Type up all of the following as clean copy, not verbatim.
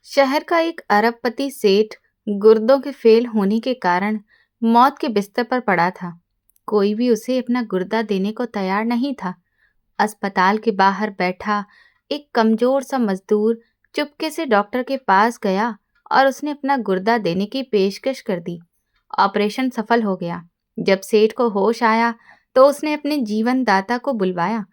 शहर का एक अरबपति सेठ गुर्दों के फेल होने के कारण मौत के बिस्तर पर पड़ा था। कोई भी उसे अपना गुर्दा देने को तैयार नहीं था। अस्पताल के बाहर बैठा एक कमजोर सा मजदूर चुपके से डॉक्टर के पास गया और उसने अपना गुर्दा देने की पेशकश कर दी। ऑपरेशन सफल हो गया। जब सेठ को होश आया तो उसने अपने जीवन दाता को बुलवाया।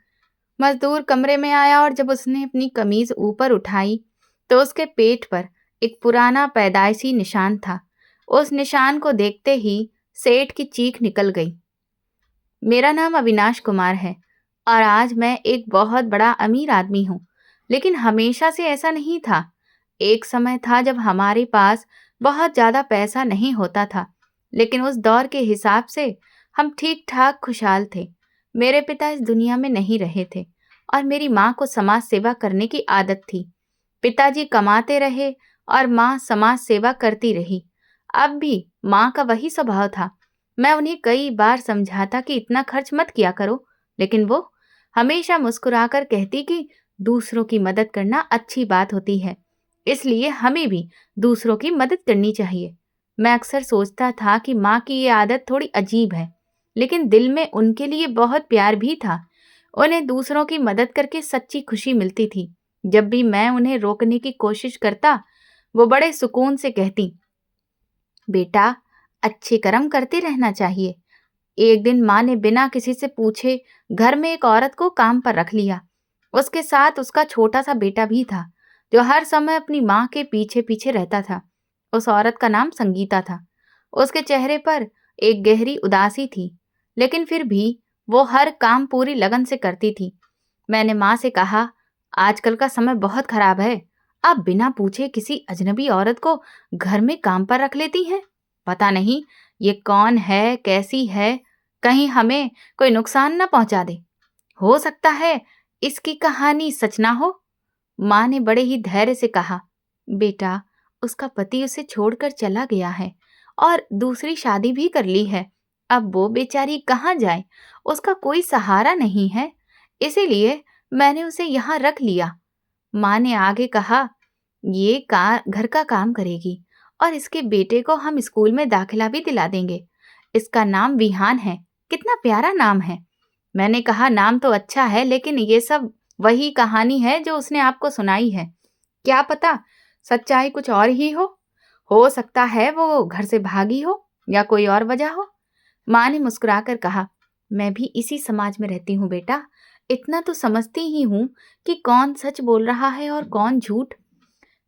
मजदूर कमरे में आया और जब उसने अपनी कमीज ऊपर उठाई तो उसके पेट पर एक पुराना पैदाइशी निशान था। उस निशान को देखते ही सेठ की चीख निकल गई। मेरा नाम अविनाश कुमार है और आज मैं एक बहुत बड़ा अमीर आदमी हूँ, लेकिन हमेशा से ऐसा नहीं था। एक समय था जब हमारे पास बहुत ज्यादा पैसा नहीं होता था, लेकिन उस दौर के हिसाब से हम ठीक ठाक खुशहाल थे। मेरे पिता इस दुनिया में नहीं रहे थे और मेरी माँ को समाज सेवा करने की आदत थी। पिताजी कमाते रहे और माँ समाज सेवा करती रही। अब भी माँ का वही स्वभाव था। मैं उन्हें कई बार समझाता कि इतना खर्च मत किया करो, लेकिन वो हमेशा मुस्कुराकर कहती कि दूसरों की मदद करना अच्छी बात होती है, इसलिए हमें भी दूसरों की मदद करनी चाहिए। मैं अक्सर सोचता था कि माँ की ये आदत थोड़ी अजीब है, लेकिन दिल में उनके लिए बहुत प्यार भी था। उन्हें दूसरों की मदद करके सच्ची खुशी मिलती थी। जब भी मैं उन्हें रोकने की कोशिश करता, वो बड़े सुकून से कहती, बेटा, अच्छे कर्म करते रहना चाहिए। एक दिन माँ ने बिना किसी से पूछे घर में एक औरत को काम पर रख लिया। उसके साथ उसका छोटा सा बेटा भी था, जो हर समय अपनी माँ के पीछे पीछे रहता था। उस औरत का नाम संगीता था। उसके चेहरे पर एक गहरी उदासी थी, लेकिन फिर भी वो हर काम पूरी लगन से करती थी। मैंने माँ से कहा, आजकल का समय बहुत खराब है। आप बिना पूछे किसी अजनबी औरत को घर में काम पर रख लेती हैं। पता नहीं ये कौन है, कैसी है, कहीं हमें कोई नुकसान न पहुंचा दे। हो सकता है इसकी कहानी सच ना हो। माँ ने बड़े ही धैर्य से कहा, बेटा, उसका पति उसे छोड़कर चला गया है और दूसरी शादी भी कर ली है। अब वो बेचारी कहाँ जाए, उसका कोई सहारा नहीं है, इसीलिए मैंने उसे यहाँ रख लिया। माँ ने आगे कहा, ये घर का काम करेगी और इसके बेटे को हम स्कूल में दाखिला भी दिला देंगे। इसका नाम विहान है। कितना प्यारा नाम है। मैंने कहा, नाम तो अच्छा है, लेकिन ये सब वही कहानी है जो उसने आपको सुनाई है। क्या पता सच्चाई कुछ और ही हो सकता है वो घर से भागी हो या कोई और वजह हो। माँ ने मुस्कुराकर कहा, मैं भी इसी समाज में रहती हूँ बेटा, इतना तो समझती ही हूँ कि कौन सच बोल रहा है और कौन झूठ।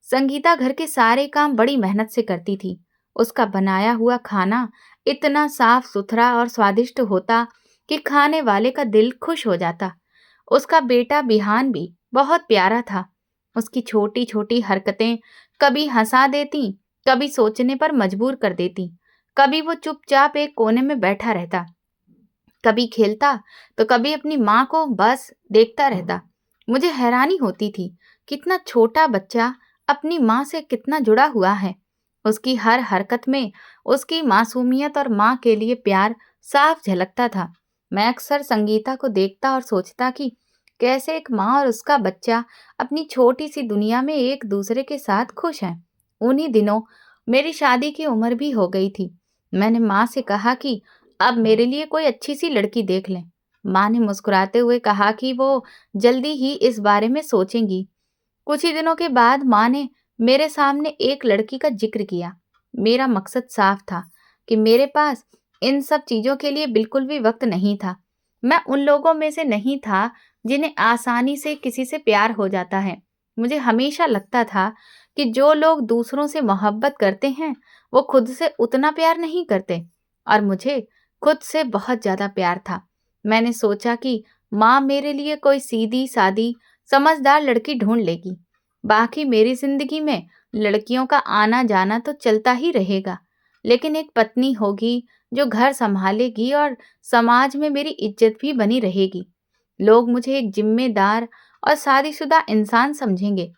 संगीता घर के सारे काम बड़ी मेहनत से करती थी। उसका बनाया हुआ खाना इतना साफ सुथरा और स्वादिष्ट होता कि खाने वाले का दिल खुश हो जाता। उसका बेटा बिहान भी बहुत प्यारा था। उसकी छोटी छोटी हरकतें कभी हंसा देती, कभी सोचने पर मजबूर कर देती। कभी वो चुपचाप एक कोने में बैठा रहता, कभी खेलता तो कभी अपनी माँ को बस देखता रहता। मुझे हैरानी होती थी, कितना छोटा बच्चा अपनी माँ से कितना जुड़ा हुआ है। उसकी हर हरकत में उसकी मासूमियत और माँ के लिए प्यार साफ झलकता था। मैं अक्सर संगीता को देखता और सोचता कि कैसे एक माँ और उसका बच्चा अपनी छोटी सी दुनिया में एक दूसरे के साथ खुश हैं। उन्हीं दिनों मेरी शादी की उम्र भी हो गई थी। मैंने माँ से कहा कि अब मेरे लिए कोई अच्छी सी लड़की देख लें। माँ ने मुस्कुराते हुए कहा कि वो जल्दी ही इस बारे में सोचेंगी। कुछ ही दिनों के बाद माँ ने मेरे सामने एक लड़की का जिक्र किया। मेरा मकसद साफ था कि मेरे पास इन सब चीजों के लिए बिल्कुल भी वक्त नहीं था। मैं उन लोगों में से नहीं था जिन्हें आसानी से किसी से प्यार हो जाता है। मुझे हमेशा लगता था कि जो लोग दूसरों से मोहब्बत करते हैं वो खुद से उतना प्यार नहीं करते, और मुझे खुद से बहुत ज्यादा प्यार था। मैंने सोचा कि माँ मेरे लिए कोई सीधी सादी समझदार लड़की ढूंढ लेगी। बाकी मेरी जिंदगी में लड़कियों का आना जाना तो चलता ही रहेगा, लेकिन एक पत्नी होगी जो घर संभालेगी और समाज में मेरी इज्जत भी बनी रहेगी। लोग मुझे एक जिम्मेदार और शादीशुदा इंसान समझेंगे।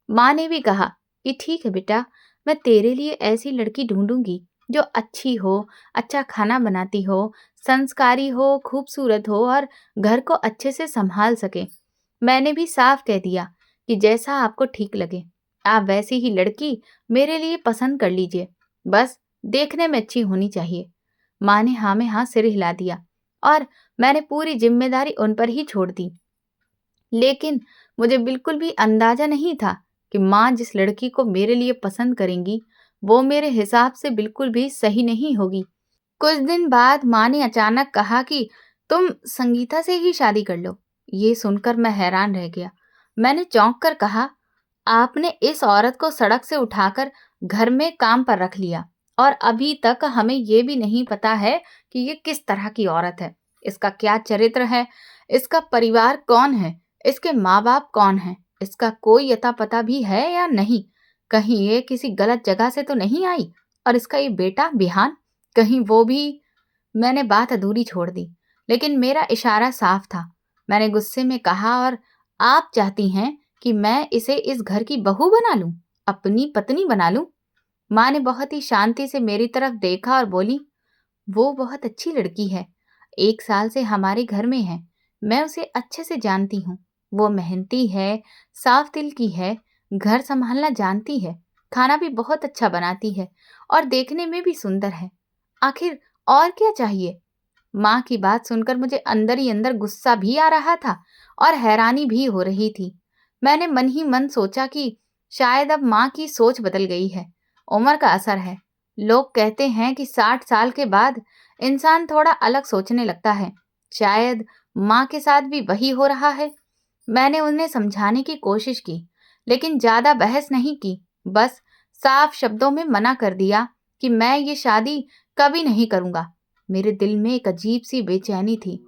माँ ने भी कहा कि ठीक है बेटा, मैं तेरे लिए ऐसी लड़की ढूंढूंगी जो अच्छी हो, अच्छा खाना बनाती हो, संस्कारी हो, खूबसूरत हो और घर को अच्छे से संभाल सके। मैंने भी साफ कह दिया कि जैसा आपको ठीक लगे। आप वैसी ही लड़की मेरे लिए पसंद कर लीजिए, बस देखने में अच्छी होनी चाहिए। माँ ने हाँ में हाँ सिर हिला दिया और मैंने पूरी जिम्मेदारी उन पर ही छोड़ दी। लेकिन मुझे बिल्कुल भी अंदाजा नहीं था कि माँ जिस लड़की को मेरे लिए पसंद करेंगी, वो मेरे हिसाब से बिल्कुल भी सही नहीं होगी। कुछ दिन बाद माँ ने अचानक कहा कि तुम संगीता से ही शादी कर लो। ये सुनकर मैं हैरान रह गया। मैंने चौंक कर कहा, आपने इस औरत को सड़क से उठाकर घर में काम पर रख लिया और अभी तक हमें ये भी नहीं पता है कि ये किस तरह की औरत है, इसका क्या चरित्र है, इसका परिवार कौन है, इसके माँ बाप कौन है, इसका कोई अता पता भी है या नहीं, कहीं ये किसी गलत जगह से तो नहीं आई, और इसका ये बेटा बिहान, कहीं वो भी। मैंने बात अधूरी छोड़ दी, लेकिन मेरा इशारा साफ था। मैंने गुस्से में कहा, और आप चाहती हैं कि मैं इसे इस घर की बहू बना लूं, अपनी पत्नी बना लूं? माँ ने बहुत ही शांति से मेरी तरफ देखा और बोली, वो बहुत अच्छी लड़की है, 1 साल से हमारे घर में है, मैं उसे अच्छे से जानती हूँ। वो मेहनती है, साफ दिल की है, घर संभालना जानती है, खाना भी बहुत अच्छा बनाती है और देखने में भी सुंदर है। आखिर और क्या चाहिए? माँ की बात सुनकर मुझे अंदर ही अंदर गुस्सा भी आ रहा था और हैरानी भी हो रही थी। मैंने मन ही मन सोचा कि शायद अब माँ की सोच बदल गई है, उम्र का असर है। लोग कहते हैं कि 60 साल के बाद इंसान थोड़ा अलग सोचने लगता है। शायद माँ के साथ भी वही हो रहा है। मैंने उन्हें समझाने की कोशिश की, लेकिन ज्यादा बहस नहीं की, बस साफ शब्दों में मना कर दिया कि मैं ये शादी कभी नहीं करूंगा। मेरे दिल में एक अजीब सी बेचैनी थी,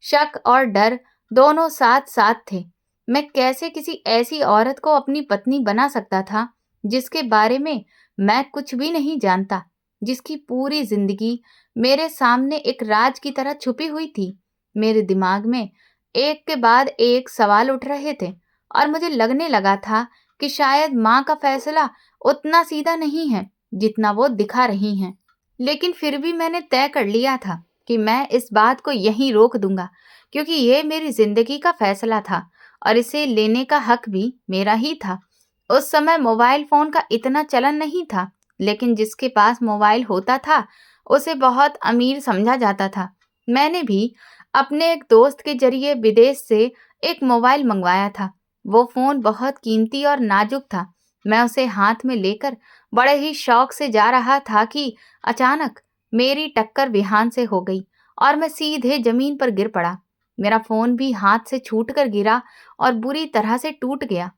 शक और डर दोनों साथ साथ थे। मैं कैसे किसी ऐसी औरत को अपनी पत्नी बना सकता था जिसके बारे में मैं कुछ भी नहीं जानता, जिसकी पूरी जिंदगी मेरे सामने एक राज की तरह छुपी हुई थी। मेरे दिमाग में एक के बाद एक सवाल उठ रहे थे और मुझे लगने लगा था कि शायद माँ का फैसला उतना सीधा नहीं है जितना वो दिखा रही हैं। लेकिन फिर भी मैंने तय कर लिया था कि मैं इस बात को यहीं रोक दूंगा, क्योंकि ये मेरी जिंदगी का फैसला था और इसे लेने का हक भी मेरा ही था। उस समय मोबाइल फोन का इतना चलन नहीं था, लेकिन जिसके पास मोबाइल होता था उसे बहुत अमीर समझा जाता था। मैंने भी अपने एक दोस्त के जरिए विदेश से एक मोबाइल मंगवाया था। वो फोन बहुत कीमती और नाजुक था। मैं उसे हाथ में लेकर बड़े ही शौक से जा रहा था कि अचानक मेरी टक्कर विहान से हो गई और मैं सीधे जमीन पर गिर पड़ा। मेरा फोन भी हाथ से छूटकर गिरा और बुरी तरह से टूट गया।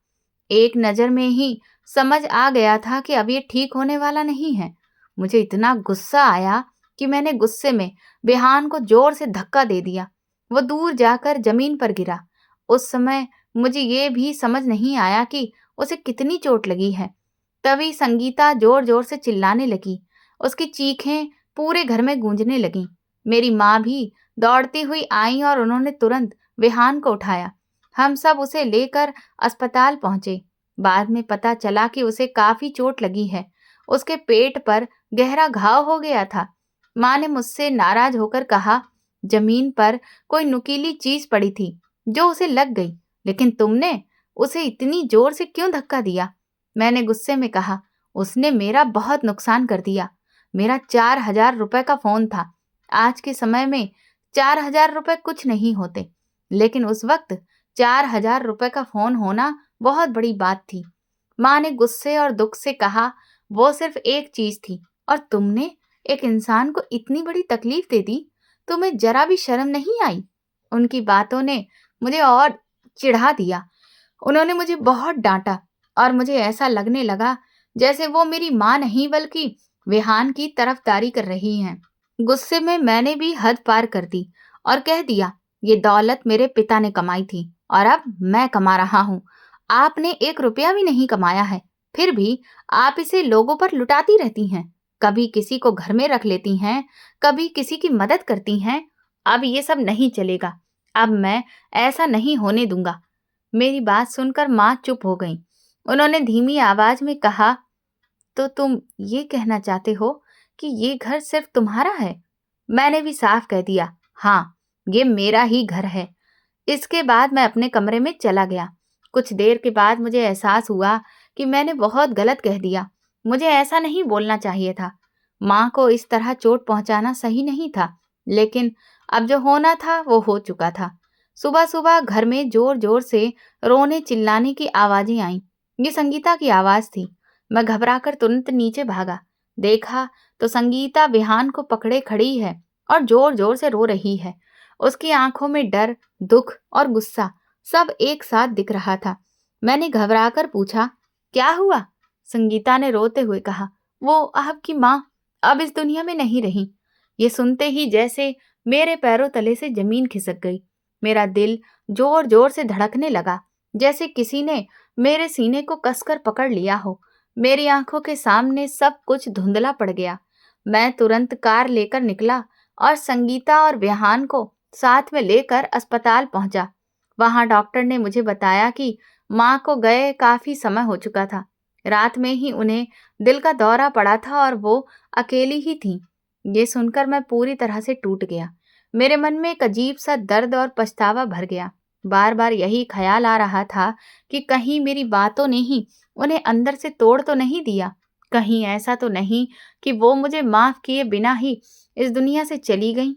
एक नजर में ही समझ आ गया था कि अब ये ठीक होने वाला नहीं है। मुझे इतना गुस्सा आया कि मैंने गुस्से में बिहान को जोर से धक्का दे दिया। वो दूर जाकर जमीन पर गिरा। उस समय मुझे ये भी समझ नहीं आया कि उसे कितनी चोट लगी है। तभी संगीता जोर जोर से चिल्लाने लगी। उसकी चीखें पूरे घर में गूंजने लगीं। मेरी माँ भी दौड़ती हुई आई और उन्होंने तुरंत विहान को उठाया। हम सब उसे लेकर अस्पताल पहुंचे। बाद में पता चला कि उसे काफी चोट लगी है। उसके पेट पर गहरा घाव हो गया था। माँ ने मुझसे नाराज होकर कहा, जमीन पर कोई नुकीली चीज पड़ी थी जो उसे लग गई, लेकिन तुमने उसे इतनी जोर से क्यों धक्का दिया? मैंने गुस्से में कहा, उसने मेरा बहुत नुकसान कर दिया। मेरा 4,000 रुपए का फोन था। आज के समय में 4,000 रुपए कुछ नहीं होते, लेकिन उस वक्त 4,000 रुपए का फोन होना बहुत बड़ी बात थी। माँ ने गुस्से और दुख से कहा, वो सिर्फ एक चीज थी और तुमने एक इंसान को इतनी बड़ी तकलीफ दे दी। तुम्हें जरा भी शर्म नहीं आई? उनकी बातों ने मुझे और चिढ़ा दिया। उन्होंने मुझे बहुत डांटा और मुझे ऐसा लगने लगा जैसे वो मेरी माँ नहीं बल्कि विहान की तरफदारी कर रही हैं। गुस्से में मैंने भी हद पार कर दी और कह दिया, ये दौलत मेरे पिता ने कमाई थी और अब मैं कमा रहा हूँ। आपने 1 रुपया भी नहीं कमाया है, फिर भी आप इसे लोगों पर लुटाती रहती हैं। कभी किसी को घर में रख लेती हैं, कभी किसी की मदद करती हैं। अब ये सब नहीं चलेगा। अब मैं ऐसा नहीं होने दूंगा। मेरी बात सुनकर माँ चुप हो गई। उन्होंने धीमी आवाज में कहा, तो तुम ये कहना चाहते हो कि ये घर सिर्फ तुम्हारा है? मैंने भी साफ कह दिया, हाँ, ये मेरा ही घर है। इसके बाद मैं अपने कमरे में चला गया। कुछ देर के बाद मुझे एहसास हुआ कि मैंने बहुत गलत कह दिया। मुझे ऐसा नहीं बोलना चाहिए था। माँ को इस तरह चोट पहुंचाना सही नहीं था, लेकिन अब जो होना था वो हो चुका था। सुबह सुबह घर में जोर जोर से रोने चिल्लाने की आवाजें आईं। ये संगीता की आवाज थी। मैं घबराकर तुरंत नीचे भागा। देखा तो संगीता विहान को पकड़े खड़ी है और जोर जोर से रो रही है। उसकी आंखों में डर, दुख और गुस्सा सब एक साथ दिख रहा था। मैंने घबराकर पूछा, क्या हुआ? संगीता ने रोते हुए कहा, वो आपकी माँ अब इस दुनिया में नहीं रही। ये सुनते ही जैसे मेरे पैरों तले से जमीन खिसक गई। मेरा दिल जोर जोर से धड़कने लगा, जैसे किसी ने मेरे सीने को कसकर पकड़ लिया हो। मेरी आंखों के सामने सब कुछ धुंधला पड़ गया। मैं तुरंत कार लेकर निकला और संगीता और विहान को साथ में लेकर अस्पताल पहुंचा। वहां डॉक्टर ने मुझे बताया कि माँ को गए काफी समय हो चुका था। रात में ही उन्हें दिल का दौरा पड़ा था और वो अकेली ही थी। ये सुनकर मैं पूरी तरह से टूट गया। मेरे मन में एक अजीब सा दर्द और पछतावा भर गया। बार बार यही ख्याल आ रहा था कि कहीं मेरी बातों ने ही उन्हें अंदर से तोड़ तो नहीं दिया। कहीं ऐसा तो नहीं कि वो मुझे माफ किए बिना ही इस दुनिया से चली गईं।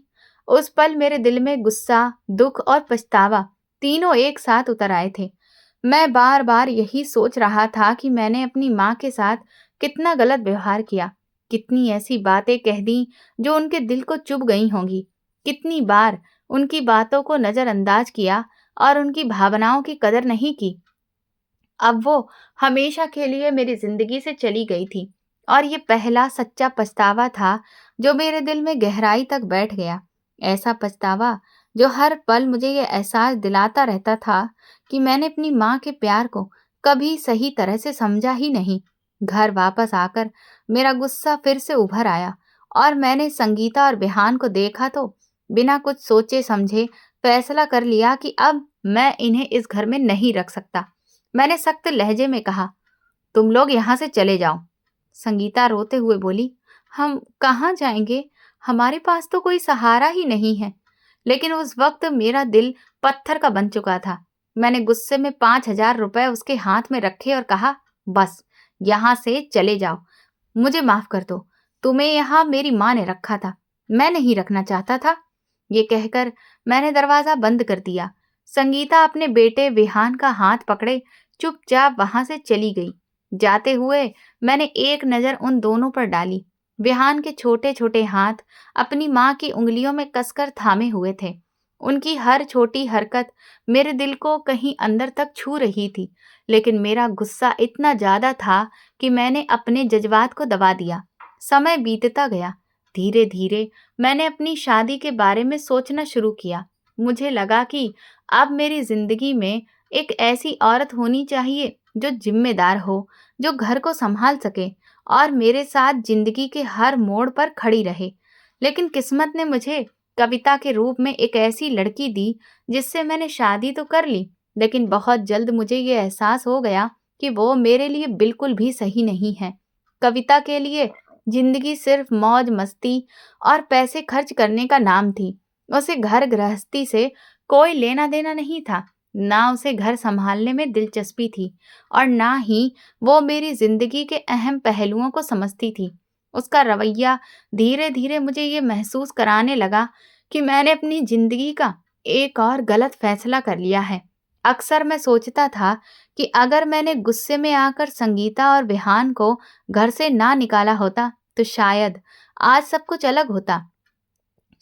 उस पल मेरे दिल में गुस्सा, दुख और पछतावा तीनों एक साथ उतर आए थे। मैं बार बार यही सोच रहा था कि मैंने अपनी माँ के साथ कितना गलत व्यवहार किया, कितनी ऐसी बातें कह दी जो उनके दिल को चुभ गई होंगी, कितनी बार उनकी बातों को नजरअंदाज किया और उनकी भावनाओं की कदर नहीं की। अब वो हमेशा के लिए मेरी जिंदगी से चली गई थी और ये पहला सच्चा पछतावा था जो मेरे दिल में गहराई तक बैठ गया। ऐसा पछतावा जो हर पल मुझे ये एहसास दिलाता रहता था कि मैंने अपनी माँ के प्यार को कभी सही तरह से समझा ही नहीं। घर वापस आकर मेरा गुस्सा फिर से उभर आया और मैंने संगीता और बिहान को देखा तो बिना कुछ सोचे समझे फैसला कर लिया कि अब मैं इन्हें इस घर में नहीं रख सकता। मैंने सख्त लहजे में कहा, तुम लोग यहाँ से चले जाओ। संगीता रोते हुए बोली, हम कहाँ जाएंगे? हमारे पास तो कोई सहारा ही नहीं है। लेकिन उस वक्त मेरा दिल पत्थर का बन चुका था। मैंने गुस्से में 5,000 रुपए उसके हाथ में रखे और कहा, बस यहाँ से चले जाओ। मुझे माफ कर दो। तुम्हें यहाँ मेरी माँ ने रखा था, मैं नहीं रखना चाहता था। ये कहकर मैंने दरवाजा बंद कर दिया। संगीता अपने बेटे विहान का हाथ पकड़े चुपचाप वहां से चली गई। जाते हुए मैंने एक नजर उन दोनों पर डाली। विहान के छोटे छोटे हाथ अपनी माँ की उंगलियों में कसकर थामे हुए थे। उनकी हर छोटी हरकत मेरे दिल को कहीं अंदर तक छू रही थी, लेकिन मेरा गुस्सा इतना ज्यादा था कि मैंने अपने जज्बात को दबा दिया। समय बीतता गया। धीरे धीरे मैंने अपनी शादी के बारे में सोचना शुरू किया। मुझे लगा कि अब मेरी जिंदगी में एक ऐसी औरत होनी चाहिए जो जिम्मेदार हो, जो घर को संभाल सके और मेरे साथ जिंदगी के हर मोड़ पर खड़ी रहे। लेकिन किस्मत ने मुझे कविता के रूप में एक ऐसी लड़की दी जिससे मैंने शादी तो कर ली, लेकिन बहुत जल्द मुझे ये एहसास हो गया कि वो मेरे लिए बिल्कुल भी सही नहीं है। कविता के लिए जिंदगी सिर्फ मौज मस्ती और पैसे खर्च करने का नाम थी। उसे घर गृहस्थी से कोई लेना देना नहीं था। ना उसे घर संभालने में दिलचस्पी थी और ना ही वो मेरी जिंदगी के अहम पहलुओं को समझती थी। उसका रवैया धीरे धीरे मुझे ये महसूस कराने लगा कि मैंने अपनी जिंदगी का एक और गलत फैसला कर लिया है। अक्सर मैं सोचता था कि अगर मैंने गुस्से में आकर संगीता और विहान को घर से ना निकाला होता तो शायद आज सब कुछ अलग होता।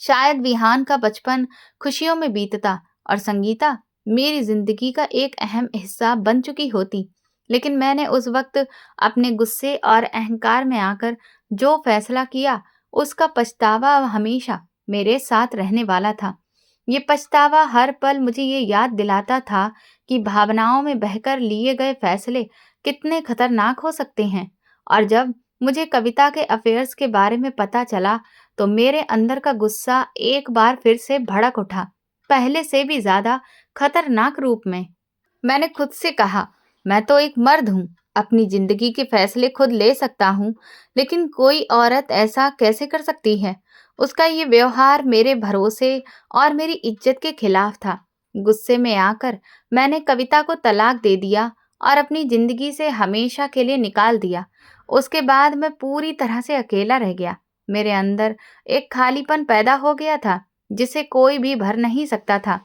शायद विहान का बचपन खुशियों में बीतता और संगीता मेरी जिंदगी का एक अहम हिस्सा बन चुकी होती। लेकिन मैंने उस वक्त अपने गुस्से और अहंकार में आकर जो फैसला किया, उसका पछतावा अब हमेशा मेरे साथ रहने वाला था। ये पछतावा हर पल मुझे ये याद दिलाता था कि भावनाओं में बहकर लिए गए फैसले कितने खतरनाक हो सकते हैं। और जब मुझे कविता के अफेयर्स के बारे में पता चला तो मेरे अंदर का गुस्सा एक बार फिर से भड़क उठा, पहले से भी ज्यादा खतरनाक रूप में। मैंने खुद से कहा, मैं तो एक मर्द हूँ, अपनी जिंदगी के फैसले खुद ले सकता हूँ, लेकिन कोई औरत ऐसा कैसे कर सकती है? उसका ये व्यवहार मेरे भरोसे और मेरी इज्जत के खिलाफ था। गुस्से में आकर मैंने कविता को तलाक दे दिया और अपनी जिंदगी से हमेशा के लिए निकाल दिया। उसके बाद मैं पूरी तरह से अकेला रह गया। मेरे अंदर एक खालीपन पैदा हो गया था जिसे कोई भी भर नहीं सकता था।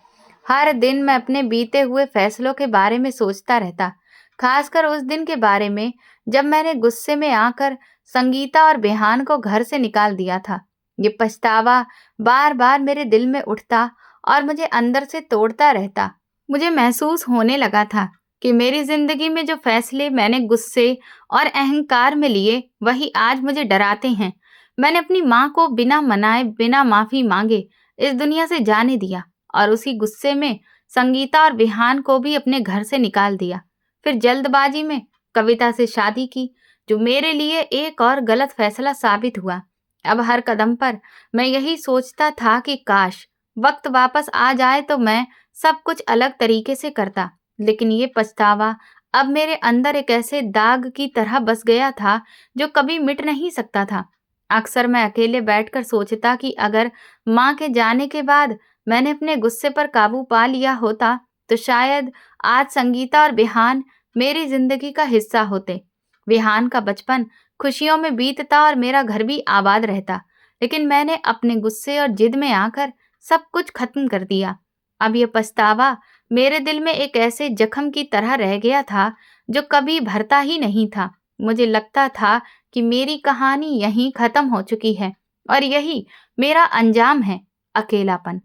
हर दिन मैं अपने बीते हुए फैसलों के बारे में सोचता रहता, खासकर उस दिन के बारे में जब मैंने गुस्से में आकर संगीता और बेहान को घर से निकाल दिया था। ये पछतावा बार बार मेरे दिल में उठता और मुझे अंदर से तोड़ता रहता। मुझे महसूस होने लगा था कि मेरी जिंदगी में जो फैसले मैंने गुस्से और अहंकार में लिए वही आज मुझे डराते हैं। मैंने अपनी माँ को बिना मनाए, बिना माफी मांगे इस दुनिया से जाने दिया और उसी गुस्से में संगीता और विहान को भी अपने घर से निकाल दिया। फिर जल्दबाजी में कविता से शादी की, जो मेरे लिए एक और गलत फैसला साबित हुआ। अब हर कदम पर मैं यही सोचता था कि काश वक्त वापस आ जाए तो मैं सब कुछ अलग तरीके से करता। लेकिन ये पछतावा अब मेरे अंदर एक ऐसे दाग की तरह बस गया था जो कभी मिट नहीं सकता था। अक्सर मैं अकेले बैठकर सोचता कि अगर माँ के जाने के बाद मैंने अपने गुस्से पर काबू पा लिया होता तो शायद आज संगीता और विहान मेरी जिंदगी का हिस्सा होते। विहान का बचपन खुशियों में बीतता और मेरा घर भी आबाद रहता। लेकिन मैंने अपने गुस्से और जिद में आकर सब कुछ खत्म कर दिया। अब यह पछतावा मेरे दिल में एक ऐसे जख्म की तरह रह गया था जो कभी भरता ही नहीं था। मुझे लगता था कि मेरी कहानी यहीं खत्म हो चुकी है और यही मेरा अंजाम है, अकेलापन।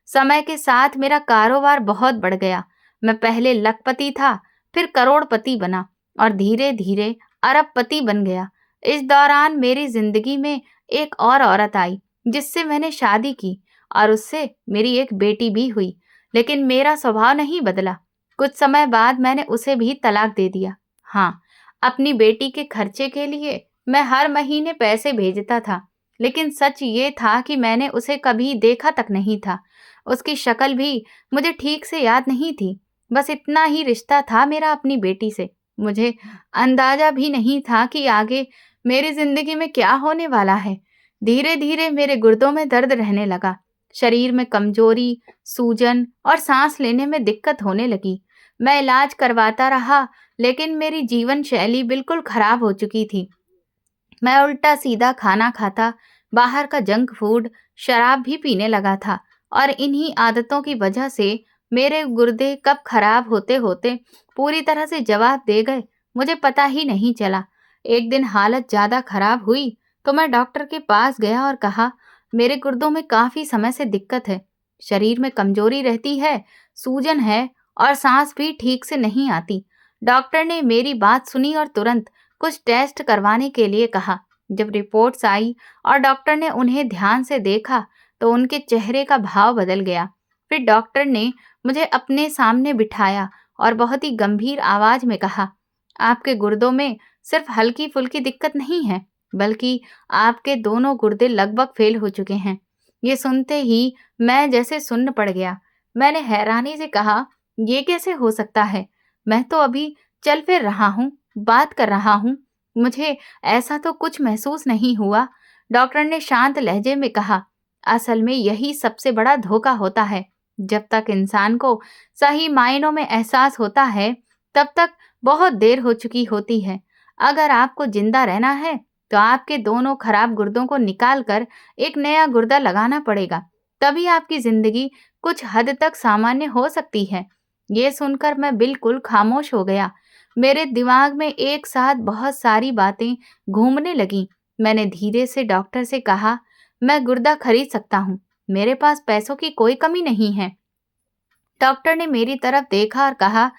समय के साथ मेरा कारोबार बहुत बढ़ गया। मैं पहले लखपति था, फिर करोड़पति बना और धीरे धीरे अरबपति बन गया। इस दौरान मेरी जिंदगी में एक और औरत आई जिससे मैंने शादी की और उससे मेरी एक बेटी भी हुई। लेकिन मेरा स्वभाव नहीं बदला। कुछ समय बाद मैंने उसे भी तलाक दे दिया। हाँ, अपनी बेटी के खर्चे के लिए मैं हर महीने पैसे भेजता था, लेकिन सच ये था कि मैंने उसे कभी देखा तक नहीं था। उसकी शक्ल भी मुझे ठीक से याद नहीं थी। बस इतना ही रिश्ता था मेरा अपनी बेटी से। मुझे अंदाजा भी नहीं था कि आगे मेरी जिंदगी में क्या होने वाला है। धीरे धीरे मेरे गुर्दों में दर्द रहने लगा, शरीर में कमजोरी, सूजन और सांस लेने में दिक्कत होने लगी। मैं इलाज करवाता रहा, लेकिन मेरी जीवन शैली बिल्कुल खराब हो चुकी थी। मैं उल्टा सीधा खाना खाता, बाहर का जंक फूड, शराब भी पीने लगा था और इन्हीं आदतों की वजह से मेरे गुर्दे कब खराब होते होते पूरी तरह से जवाब दे गए, मुझे पता ही नहीं चला। एक दिन हालत ज्यादा खराब हुई तो मैं डॉक्टर के पास गया और कहा, मेरे गुर्दों में काफी समय से दिक्कत है, शरीर में कमजोरी रहती है, सूजन है और सांस भी ठीक से नहीं आती। डॉक्टर ने मेरी बात सुनी और तुरंत कुछ टेस्ट करवाने के लिए कहा। जब रिपोर्ट्स आई और डॉक्टर ने उन्हें ध्यान से देखा तो उनके चेहरे का भाव बदल गया। फिर डॉक्टर ने मुझे अपने सामने बिठाया और बहुत ही गंभीर आवाज में कहा, आपके गुर्दों में सिर्फ हल्की फुल्की दिक्कत नहीं है, बल्कि आपके दोनों गुर्दे लगभग फेल हो चुके हैं। ये सुनते ही मैं जैसे सुन्न पड़ गया। मैंने हैरानी से कहा, ये कैसे हो सकता है? मैं तो अभी चल फिर रहा हूँ, बात कर रहा हूँ, मुझे ऐसा तो कुछ महसूस नहीं हुआ। डॉक्टर ने शांत लहजे में कहा, असल में यही सबसे बड़ा धोखा होता है। जब तक इंसान को सही मायनों में एहसास होता है, तब तक बहुत देर हो चुकी होती है। अगर आपको जिंदा रहना है तो आपके दोनों खराब गुर्दों को निकाल कर एक नया गुर्दा लगाना पड़ेगा, तभी आपकी जिंदगी कुछ हद तक सामान्य हो सकती है। ये सुनकर मैं बिल्कुल खामोश हो गया। मेरे दिमाग में एक साथ बहुत सारी बातें घूमने लगीं। मैंने धीरे से डॉक्टर से कहा, मैं गुर्दा खरीद सकता हूँ, मेरे पास पैसों की कोई कमी नहीं है। डॉक्टर ने मेरी तरफ देखा और कहा,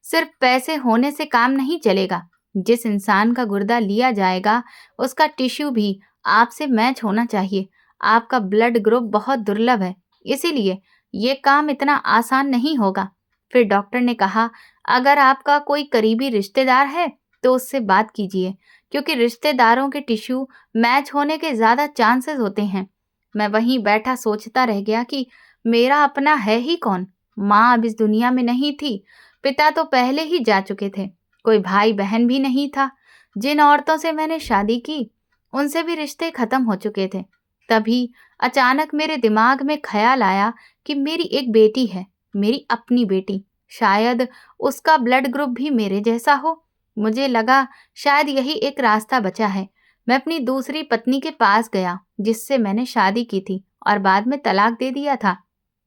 सिर्फ पैसे होने से काम नहीं चलेगा। जिस इंसान का गुर्दा लिया जाएगा उसका टिश्यू भी आपसे मैच होना चाहिए। आपका ब्लड ग्रुप बहुत दुर्लभ है, इसीलिए ये काम इतना आसान नहीं होगा। फिर डॉक्टर ने कहा, अगर आपका कोई करीबी रिश्तेदार है तो उससे बात कीजिए, क्योंकि रिश्तेदारों के टिश्यू मैच होने के ज्यादा चांसेस होते हैं। मैं वहीं बैठा सोचता रह गया कि मेरा अपना है ही कौन। माँ अब इस दुनिया में नहीं थी, पिता तो पहले ही जा चुके थे, कोई भाई बहन भी नहीं था। जिन औरतों से मैंने शादी की उनसे भी रिश्ते खत्म हो चुके थे। तभी अचानक मेरे दिमाग में ख्याल आया कि मेरी एक बेटी है, मेरी अपनी बेटी, शायद उसका ब्लड ग्रुप भी मेरे जैसा हो। मुझे लगा शायद यही एक रास्ता बचा है। मैं अपनी दूसरी पत्नी के पास गया, जिससे मैंने शादी की थी और बाद में तलाक दे दिया था।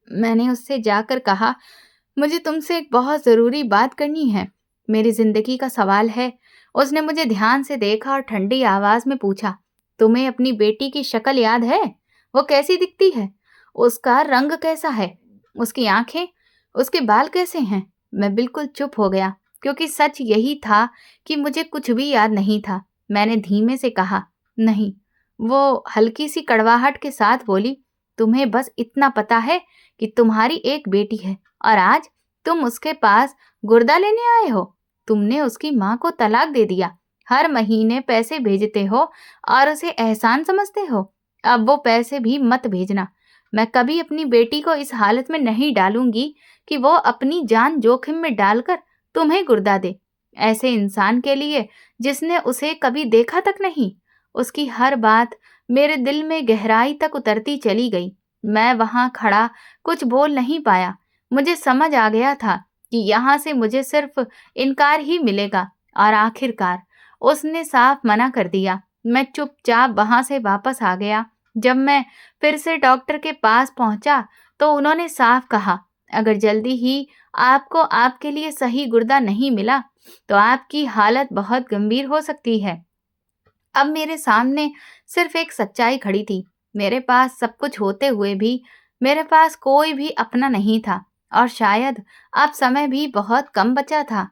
मैंने उससे जाकर कहा, मुझे तुमसे एक बहुत ज़रूरी बात करनी है। मेरी ज़िंदगी का सवाल है। उसने मुझे ध्यान से देखा और ठंडी आवाज़ में पूछा, तुम्हें अपनी बेटी की शक्ल याद है? वो कैसी दिखती है? उसका रंग कैसा है? उसकी आंखें? उसके बाल कैसे हैं? मैं बिल्कुल चुप हो गया, क्योंकि सच यही था कि मुझे कुछ भी याद नहीं था। मैंने धीमे से कहा, नहीं। वो हल्की सी कड़वाहट के साथ बोली, तुम्हें बस इतना पता है कि तुम्हारी एक बेटी है और आज तुम उसके पास गुर्दा लेने आए हो। तुमने उसकी माँ को तलाक दे दिया, हर महीने पैसे भेजते हो और उसे एहसान समझते हो। अब वो पैसे भी मत भेजना। मैं कभी अपनी बेटी को इस हालत में नहीं डालूंगी कि वो अपनी जान जोखिम में डालकर तुम्हें गुर्दा दे। ऐसे इंसान के लिए जिसने उसे कभी देखा तक नहीं। उसकी हर बात मेरे दिल में गहराई तक उतरती चली गई। मैं वहां खड़ा कुछ बोल नहीं पाया। मुझे समझ आ गया था कि यहाँ से मुझे सिर्फ इनकार ही मिलेगा और आखिरकार उसने साफ मना कर दिया। मैं चुपचाप वहां से वापस आ गया। जब मैं फिर से डॉक्टर के पास पहुंचा तो उन्होंने साफ कहा, अगर जल्दी ही आपको आपके लिए सही गुर्दा नहीं मिला तो आपकी हालत बहुत गंभीर हो सकती है। अब मेरे सामने सिर्फ एक सच्चाई खड़ी थी। मेरे पास सब कुछ होते हुए भी मेरे पास कोई भी अपना नहीं था और शायद अब समय भी बहुत कम बचा था।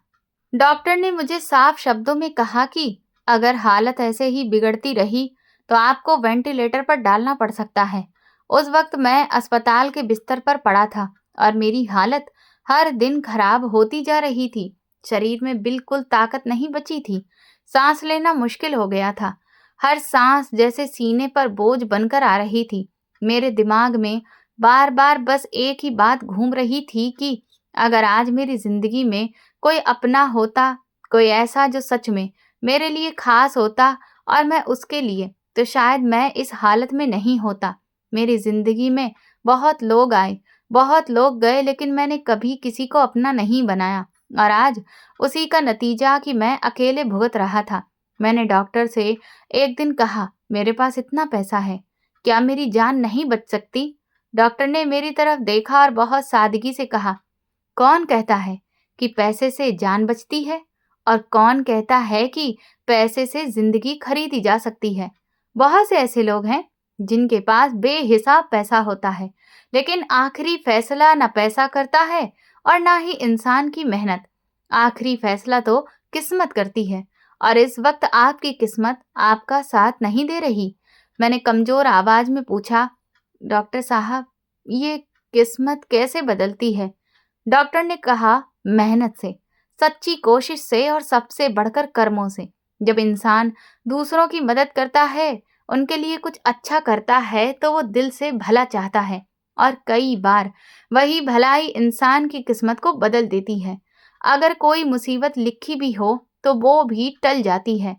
डॉक्टर ने मुझे साफ शब्दों में कहा कि अगर हालत ऐसे ही बिगड़ती रही तो आपको वेंटिलेटर पर डालना पड़ सकता है। उस वक्त मैं अस्पताल के बिस्तर पर पड़ा था और मेरी हालत हर दिन खराब होती जा रही थी। शरीर में बिल्कुल ताकत नहीं बची थी। सांस लेना मुश्किल हो गया था। हर सांस जैसे सीने पर बोझ बनकर आ रही थी। मेरे दिमाग में बार बार बस एक ही बात घूम रही थी कि अगर आज मेरी जिंदगी में कोई अपना होता, कोई ऐसा जो सच में मेरे लिए खास होता और मैं उसके लिए, तो शायद मैं इस हालत में नहीं होता। मेरी जिंदगी में बहुत लोग आए, बहुत लोग गए, लेकिन मैंने कभी किसी को अपना नहीं बनाया और आज उसी का नतीजा कि मैं अकेले भुगत रहा था। मैंने डॉक्टर से एक दिन कहा, मेरे पास इतना पैसा है, क्या मेरी जान नहीं बच सकती? डॉक्टर ने मेरी तरफ देखा और बहुत सादगी से कहा, कौन कहता है कि पैसे से जान बचती है और कौन कहता है कि पैसे से जिंदगी खरीदी जा सकती है? बहुत से ऐसे लोग हैं जिनके पास बेहिसाब पैसा होता है, लेकिन आखिरी फैसला न पैसा करता है और ना ही इंसान की मेहनत। आखिरी फैसला तो किस्मत करती है और इस वक्त आपकी किस्मत आपका साथ नहीं दे रही। मैंने कमजोर आवाज में पूछा, डॉक्टर साहब, ये किस्मत कैसे बदलती है? डॉक्टर ने कहा, मेहनत से, सच्ची कोशिश से और सबसे बढ़कर कर्मों से। जब इंसान दूसरों की मदद करता है, उनके लिए कुछ अच्छा करता है, तो वो दिल से भला चाहता है और कई बार वही भलाई इंसान की किस्मत को बदल देती है। अगर कोई मुसीबत लिखी भी हो तो वो भी टल जाती है।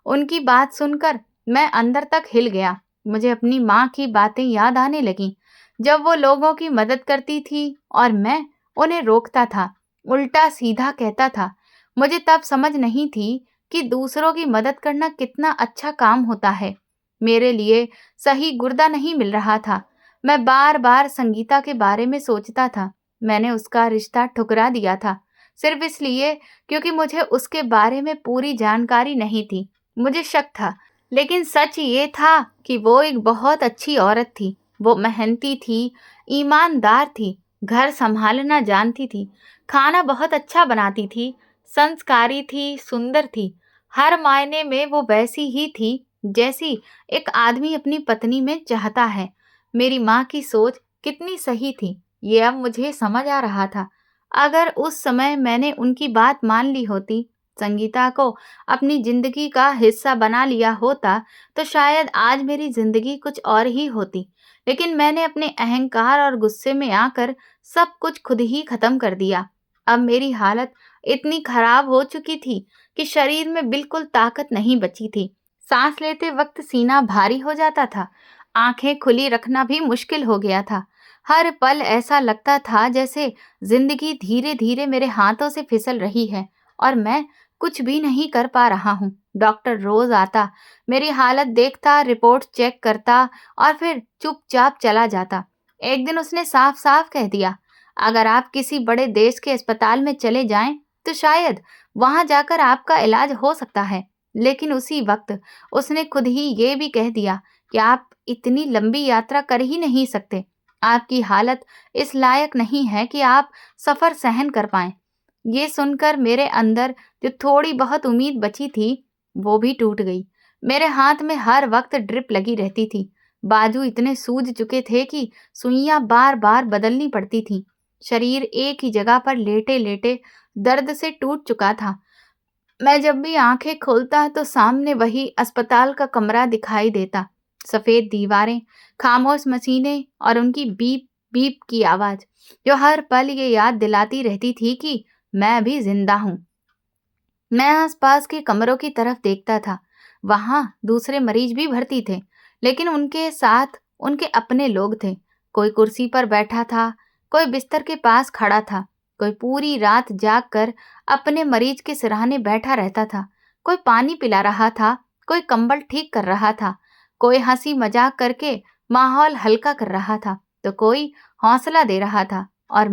उनकी बात सुनकर मैं अंदर तक हिल गया। मुझे अपनी माँ की बातें याद आने लगीं, जब वो लोगों की मदद करती थी और मैं उन्हें रोकता था, उल्टा सीधा कहता था। मुझे तब समझ नहीं थी कि दूसरों की मदद करना कितना अच्छा काम होता है। मेरे लिए सही गुर्दा नहीं मिल रहा था। मैं बार बार संगीता के बारे में सोचता था। मैंने उसका रिश्ता ठुकरा दिया था सिर्फ इसलिए क्योंकि मुझे उसके बारे में पूरी जानकारी नहीं थी। मुझे शक था, लेकिन सच ये था कि वो एक बहुत अच्छी औरत थी। वो मेहनती थी, ईमानदार थी, घर संभालना जानती थी, खाना बहुत अच्छा बनाती थी, संस्कारी थी, सुंदर थी। हर मायने में वो वैसी ही थी जैसी एक आदमी अपनी पत्नी में चाहता है। मेरी माँ की सोच कितनी सही थी, ये अब मुझे समझ आ रहा था। अगर उस समय मैंने उनकी बात मान ली होती, संगीता को अपनी जिंदगी का हिस्सा बना लिया होता, तो शायद आज मेरी जिंदगी कुछ और ही होती। लेकिन मैंने अपने अहंकार और गुस्से में आकर सब कुछ खुद ही खत्म कर दिया। अब मेरी हालत इतनी खराब हो चुकी थी कि शरीर में बिल्कुल ताकत नहीं बची थी। सांस लेते वक्त सीना भारी हो जाता था, आंखें खुली रखना भी मुश्किल हो गया था। हर पल ऐसा लगता था जैसे जिंदगी धीरे-धीरे मेरे हाथों से फिसल रही है और मैं कुछ भी नहीं कर पा रहा हूँ। डॉक्टर रोज आता, मेरी हालत देखता, रिपोर्ट चेक करता और फिर चुपचाप चला जाता। एक दिन उसने साफ-साफ कह दिया, अगर आप किसी बड़े देश के अस्पताल में चले जाएं, तो शायद वहां जाकर आपका इलाज हो सकता है। लेकिन उसी वक्त उसने खुद ही ये भी कह दिया कि आप इतनी लंबी यात्रा कर ही नहीं सकते। आपकी हालत इस लायक नहीं है कि आप सफर सहन कर पाएं। ये सुनकर मेरे अंदर जो थोड़ी बहुत उम्मीद बची थी, वो भी टूट गई। मेरे हाथ में हर वक्त ड्रिप लगी रहती थी। बाजू इतने सूज चुके थे कि सुइयां बार-बार बदलनी पड़ती थीं। शरीर एक ही जगह पर लेटे-लेटे दर्द से टूट चुका था। मैं जब भी आंखें खोलता तो सामने वही अस्पताल का कमरा दिखाई देता। सफेद दीवारें, खामोश मशीनें और उनकी बीप बीप की आवाज, जो हर पल ये याद दिलाती रहती थी कि मैं अभी जिंदा हूँ। मैं आसपास के कमरों की तरफ देखता था। वहां दूसरे मरीज भी भर्ती थे, लेकिन उनके साथ उनके अपने लोग थे। कोई कुर्सी पर बैठा था, कोई बिस्तर के पास खड़ा था, कोई पूरी रात जाग कर अपने मरीज के सिरहाने बैठा रहता था। कोई पानी पिला रहा था, कोई कंबल ठीक कर रहा था, कोई हंसी मजाक करके माहौल हल्का कर रहा था, तो कोई हौसला दे रहा था। और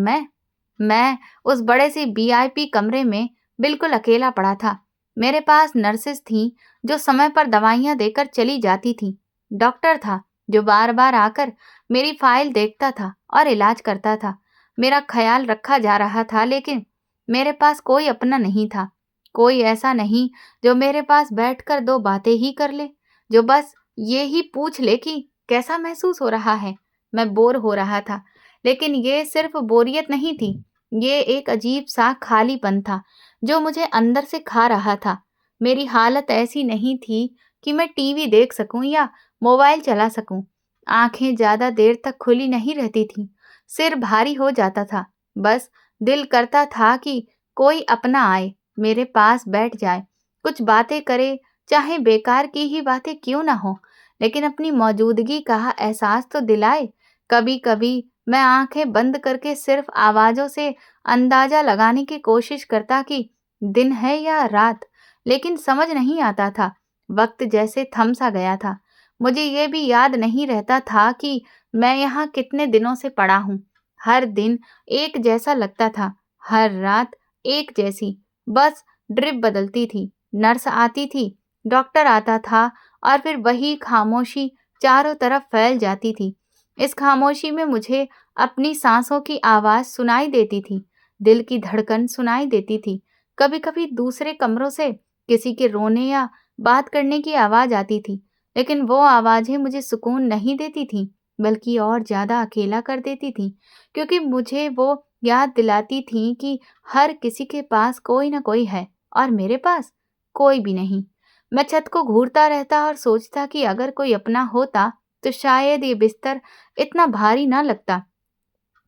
मैं उस बड़े से वीआईपी कमरे में बिल्कुल अकेला पड़ा था। मेरे पास नर्सेस थीं जो समय पर दवाइयां देकर चली जाती थीं। डॉक्टर था जो बार-बार आकर मेरी फाइल देखता था और इलाज करता था। मेरा ख्याल रखा जा रहा था, लेकिन मेरे पास कोई अपना नहीं था। कोई ऐसा नहीं जो मेरे पास बैठकर दो बातें ही कर ले, जो बस ये ही पूछ ले कि कैसा महसूस हो रहा है। मैं बोर हो रहा था, लेकिन ये सिर्फ बोरियत नहीं थी। ये एक अजीब सा खालीपन था जो मुझे अंदर से खा रहा था। मेरी हालत ऐसी नहीं थी कि मैं टीवी देख सकूं या मोबाइल चला सकूं। आंखें ज्यादा देर तक खुली नहीं रहती थीं। सिर भारी हो जाता था। बस दिल करता था कि कोई अपना आए, मेरे पास बैठ जाए, कुछ बातें करे, चाहे बेकार की ही बातें क्यों ना हो, लेकिन अपनी मौजूदगी का एहसास तो दिलाए। कभी-कभी मैं आंखें बंद करके सिर्फ आवाजों से अंदाजा लगाने की कोशिश करता कि दिन है या रात, लेकिन समझ नहीं आता था। वक्त जैसे थम सा गया था। मुझे ये भी याद नहीं रहता था कि मैं यहाँ कितने दिनों से पड़ा हूँ। हर दिन एक जैसा लगता था, हर रात एक जैसी। बस ड्रिप बदलती थी, नर्स आती थी, डॉक्टर आता था और फिर वही खामोशी चारों तरफ फैल जाती थी। इस खामोशी में मुझे अपनी सांसों की आवाज सुनाई देती थी, दिल की धड़कन सुनाई देती थी। कभी-कभी दूसरे कमरों से किसी के रोने या बात करने की आवाज आती थी, लेकिन वो आवाजें मुझे सुकून नहीं देती थीं, बल्कि और ज्यादा अकेला कर देती थीं, क्योंकि मुझे वो याद दिलाती थीं कि हर किसी के पास कोई ना कोई है और मेरे पास कोई भी नहीं। मैं छत को घूरता रहता और सोचता कि अगर कोई अपना होता तो शायद ये बिस्तर इतना भारी ना लगता,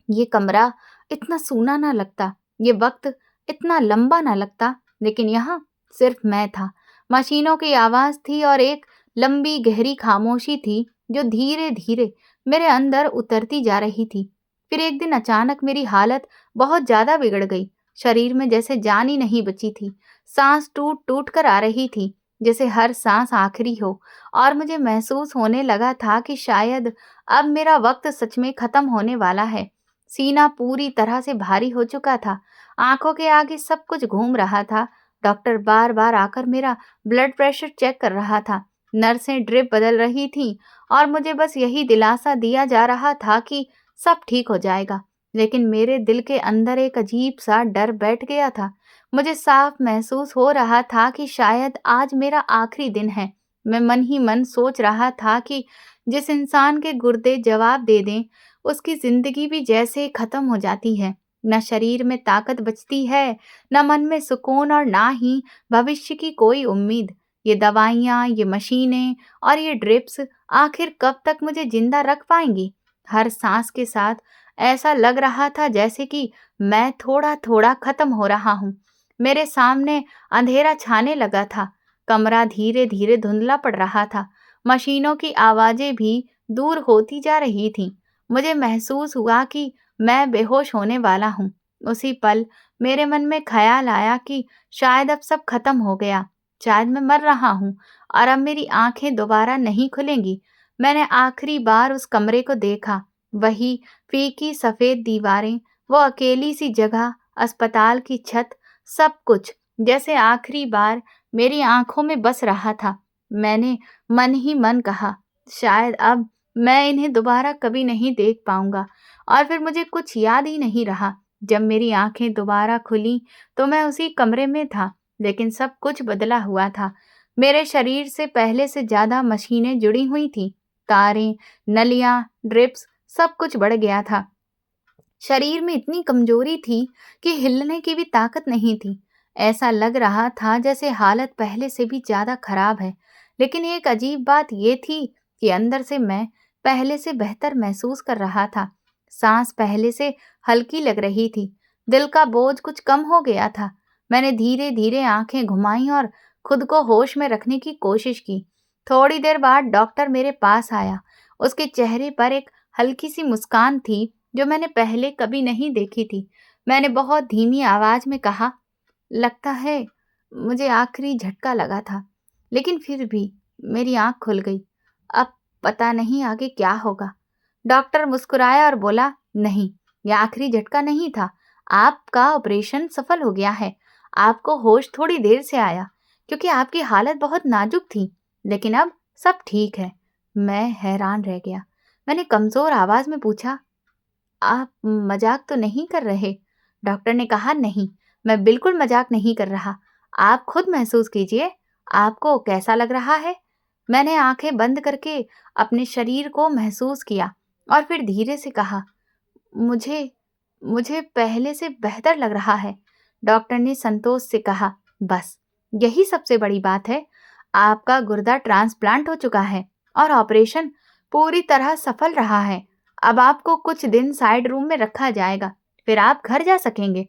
ये कमरा इतना सूना ना लगता, ये वक्त इतना लंबा ना लगता। लेकिन यहाँ सिर्फ मैं था, मशीनों की आवाज थी और एक लंबी गहरी खामोशी थी जो धीरे धीरे मेरे अंदर उतरती जा रही थी। फिर एक दिन अचानक मेरी हालत बहुत ज्यादा बिगड़ गई। शरीर में जैसे जान ही नहीं बची थी। सांस टूट टूट कर आ रही थी, जैसे हर सांस आखिरी हो। और मुझे महसूस होने लगा था कि शायद अब मेरा वक्त सच में खत्म होने वाला है। सीना पूरी तरह से भारी हो चुका था। आंखों के आगे सब कुछ घूम रहा था। डॉक्टर बार-बार आकर मेरा ब्लड प्रेशर चेक कर रहा था। नर्सें ड्रिप बदल रही थीं और मुझे बस यही दिलासा दिया जा रहा था कि सब ठीक हो जाएगा। लेकिन मेरे दिल के अंदर एक अजीब सा डर बैठ गया था। मुझे साफ महसूस हो रहा था कि शायद आज मेरा आखिरी दिन है। मैं मन ही मन सोच रहा था कि जिस इंसान के गुर्दे जवाब दे दें, उसकी जिंदगी भी जैसे खत्म हो जाती है। न शरीर में ताकत बचती है, न मन में सुकून और ना ही भविष्य की कोई उम्मीद। ये दवाइयाँ, ये मशीनें और ये ड्रिप्स आखिर कब तक मुझे जिंदा रख पाएंगी? हर सांस के साथ ऐसा लग रहा था जैसे कि मैं थोड़ा थोड़ा खत्म हो रहा हूँ। मेरे सामने अंधेरा छाने लगा था। कमरा धीरे धीरे धुंधला पड़ रहा था। मशीनों की आवाजें भी दूर होती जा रही थीं। मुझे महसूस हुआ कि मैं बेहोश होने वाला हूँ। उसी पल मेरे मन में ख्याल आया कि शायद अब सब खत्म हो गया, शायद मैं मर रहा हूँ और अब मेरी आंखें दोबारा नहीं खुलेंगी। मैंने आखिरी बार उस कमरे को देखा, वही फीकी सफेद दीवारें, वो अकेली सी जगह, अस्पताल की छत, सब कुछ जैसे आखिरी बार मेरी आंखों में बस रहा था। मैंने मन ही मन कहा, शायद अब मैं इन्हें दोबारा कभी नहीं देख पाऊंगा। और फिर मुझे कुछ याद ही नहीं रहा। जब मेरी आंखें दोबारा खुली तो मैं उसी कमरे में था, लेकिन सब कुछ बदला हुआ था। मेरे शरीर से पहले से ज्यादा मशीनें जुड़ी हुई थीं। तारें, नलियां, ड्रिप्स, सब कुछ बढ़ गया था। शरीर में इतनी कमजोरी थी कि हिलने की भी ताकत नहीं थी। ऐसा लग रहा था जैसे हालत पहले से भी ज्यादा खराब है। लेकिन एक अजीब बात ये थी कि अंदर से मैं पहले से बेहतर महसूस कर रहा था। सांस पहले से हल्की लग रही थी। दिल का बोझ कुछ कम हो गया था। मैंने धीरे धीरे आंखें घुमाई और खुद को होश में रखने की कोशिश की। थोड़ी देर बाद डॉक्टर मेरे पास आया। उसके चेहरे पर एक हल्की सी मुस्कान थी जो मैंने पहले कभी नहीं देखी थी। मैंने बहुत धीमी आवाज में कहा, लगता है मुझे आखिरी झटका लगा था, लेकिन फिर भी मेरी आंख खुल गई। अब पता नहीं आगे क्या होगा। डॉक्टर मुस्कुराया और बोला, नहीं, यह आखिरी झटका नहीं था। आपका ऑपरेशन सफल हो गया है। आपको होश थोड़ी देर से आया क्योंकि आपकी हालत बहुत नाजुक थी, लेकिन अब सब ठीक है। मैं हैरान रह गया। मैंने कमजोर आवाज में पूछा, आप मजाक तो नहीं कर रहे? डॉक्टर ने कहा, नहीं, मैं बिल्कुल मजाक नहीं कर रहा। आप खुद महसूस कीजिए, आपको कैसा लग रहा है? मैंने आंखें बंद करके अपने शरीर को महसूस किया और फिर धीरे से कहा, मुझे मुझे पहले से बेहतर लग रहा है। डॉक्टर ने संतोष से कहा, बस यही सबसे बड़ी बात है। आपका गुर्दा ट्रांसप्लांट हो चुका है और ऑपरेशन पूरी तरह सफल रहा है। अब आपको कुछ दिन साइड रूम में रखा जाएगा, फिर आप घर जा सकेंगे।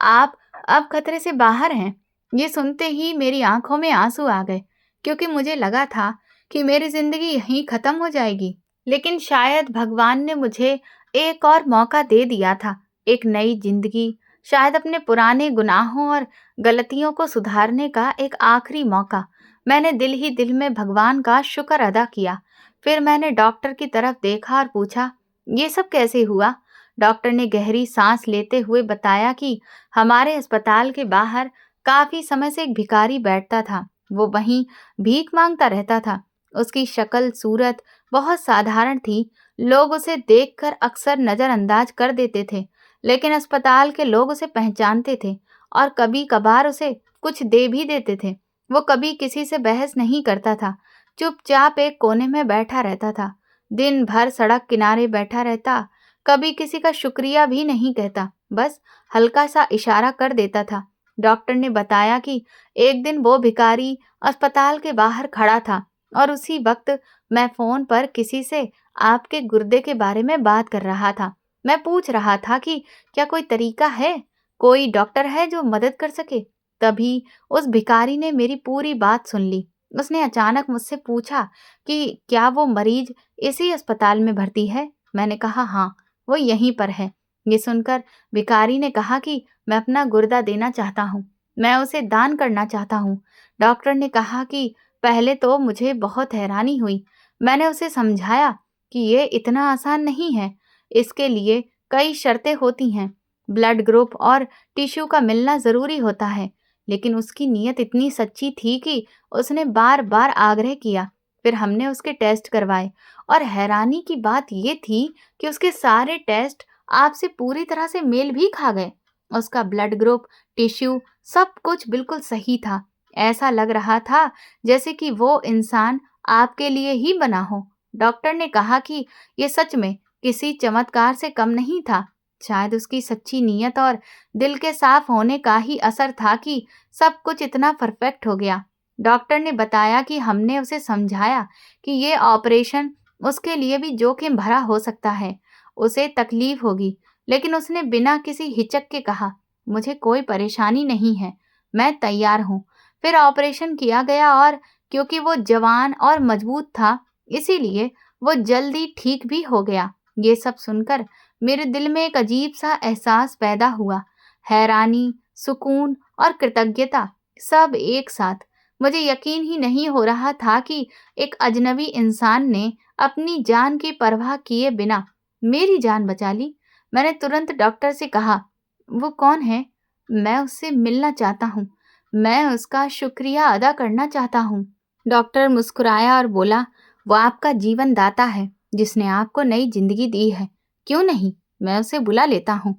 आप अब खतरे से बाहर हैं। ये सुनते ही मेरी आंखों में आंसू आ गए, क्योंकि मुझे लगा था कि मेरी जिंदगी यहीं खत्म हो जाएगी। लेकिन शायद भगवान ने मुझे एक और मौका दे दिया था, एक नई जिंदगी, शायद अपने पुराने गुनाहों और गलतियों को सुधारने का एक आखिरी मौका। मैंने दिल ही दिल में भगवान का शुक्र अदा किया। फिर मैंने डॉक्टर की तरफ देखा और पूछा, ये सब कैसे हुआ? डॉक्टर ने गहरी सांस लेते हुए बताया कि हमारे अस्पताल के बाहर काफी समय से एक भिखारी बैठता था। वो वहीं भीख मांगता रहता था। उसकी शक्ल सूरत बहुत साधारण थी। लोग उसे देखकर अक्सर नजरअंदाज कर देते थे, लेकिन अस्पताल के लोग उसे पहचानते थे और कभी कभार उसे कुछ दे भी देते थे। वो कभी किसी से बहस नहीं करता था, चुपचाप एक कोने में बैठा रहता था। दिन भर सड़क किनारे बैठा रहता, कभी किसी का शुक्रिया भी नहीं कहता, बस हल्का सा इशारा कर देता था। डॉक्टर ने बताया कि एक दिन वो भिखारी अस्पताल के बाहर खड़ा था और उसी वक्त मैं फोन पर किसी से आपके गुर्दे के बारे में बात कर रहा था। मैं पूछ रहा था कि क्या कोई तरीका है, कोई डॉक्टर है जो मदद कर सके। तभी उस भिखारी ने मेरी पूरी बात सुन ली। उसने अचानक मुझसे पूछा कि क्या वो मरीज इसी अस्पताल में भर्ती है। मैंने कहा, हाँ, वो यहीं पर है। ये सुनकर भिखारी ने कहा कि मैं अपना गुर्दा देना चाहता हूँ, मैं उसे दान करना चाहता हूँ। डॉक्टर ने कहा कि पहले तो मुझे बहुत हैरानी हुई। मैंने उसे समझाया कि ये इतना आसान नहीं है, इसके लिए कई शर्तें होती हैं। ब्लड ग्रुप और टिश्यू का मिलना जरूरी होता है। लेकिन उसकी नीयत इतनी सच्ची थी कि उसने बार बार आग्रह किया। फिर हमने उसके टेस्ट करवाए और हैरानी की बात ये थी कि उसके सारे टेस्ट आपसे पूरी तरह से मेल भी खा गए। उसका ब्लड ग्रुप, टिश्यू, सब कुछ बिल्कुल सही था। ऐसा लग रहा था जैसे कि वो इंसान आपके लिए ही बना हो। डॉक्टर ने कहा कि ये सच में किसी चमत्कार से कम नहीं था। शायद उसकी सच्ची नीयत और दिल के साफ होने का ही असर था कि सब कुछ इतना परफेक्ट हो गया। डॉक्टर ने बताया कि हमने उसे समझाया कि ये ऑपरेशन उसके लिए भी जोखिम भरा हो सकता है, उसे तकलीफ होगी, लेकिन उसने बिना किसी हिचक के कहा, मुझे कोई परेशानी नहीं है, मैं तैयार हूँ। फिर ऑपरेशन किया गया और क्योंकि वो जवान और मजबूत था, इसीलिए वो जल्दी ठीक भी हो गया। ये सब सुनकर मेरे दिल में एक अजीब सा एहसास पैदा हुआ। हैरानी, सुकून और कृतज्ञता सब एक साथ। मुझे यकीन ही नहीं हो रहा था कि एक अजनबी इंसान ने अपनी जान की परवाह किए बिना मेरी जान बचा ली। मैंने तुरंत डॉक्टर से कहा, वो कौन है? मैं उससे मिलना चाहता हूँ। मैं उसका शुक्रिया अदा करना चाहता हूँ। डॉक्टर मुस्कुराया और बोला, वो आपका जीवन दाता है, जिसने आपको नई जिंदगी दी है। क्यों नहीं, मैं उसे बुला लेता हूँ।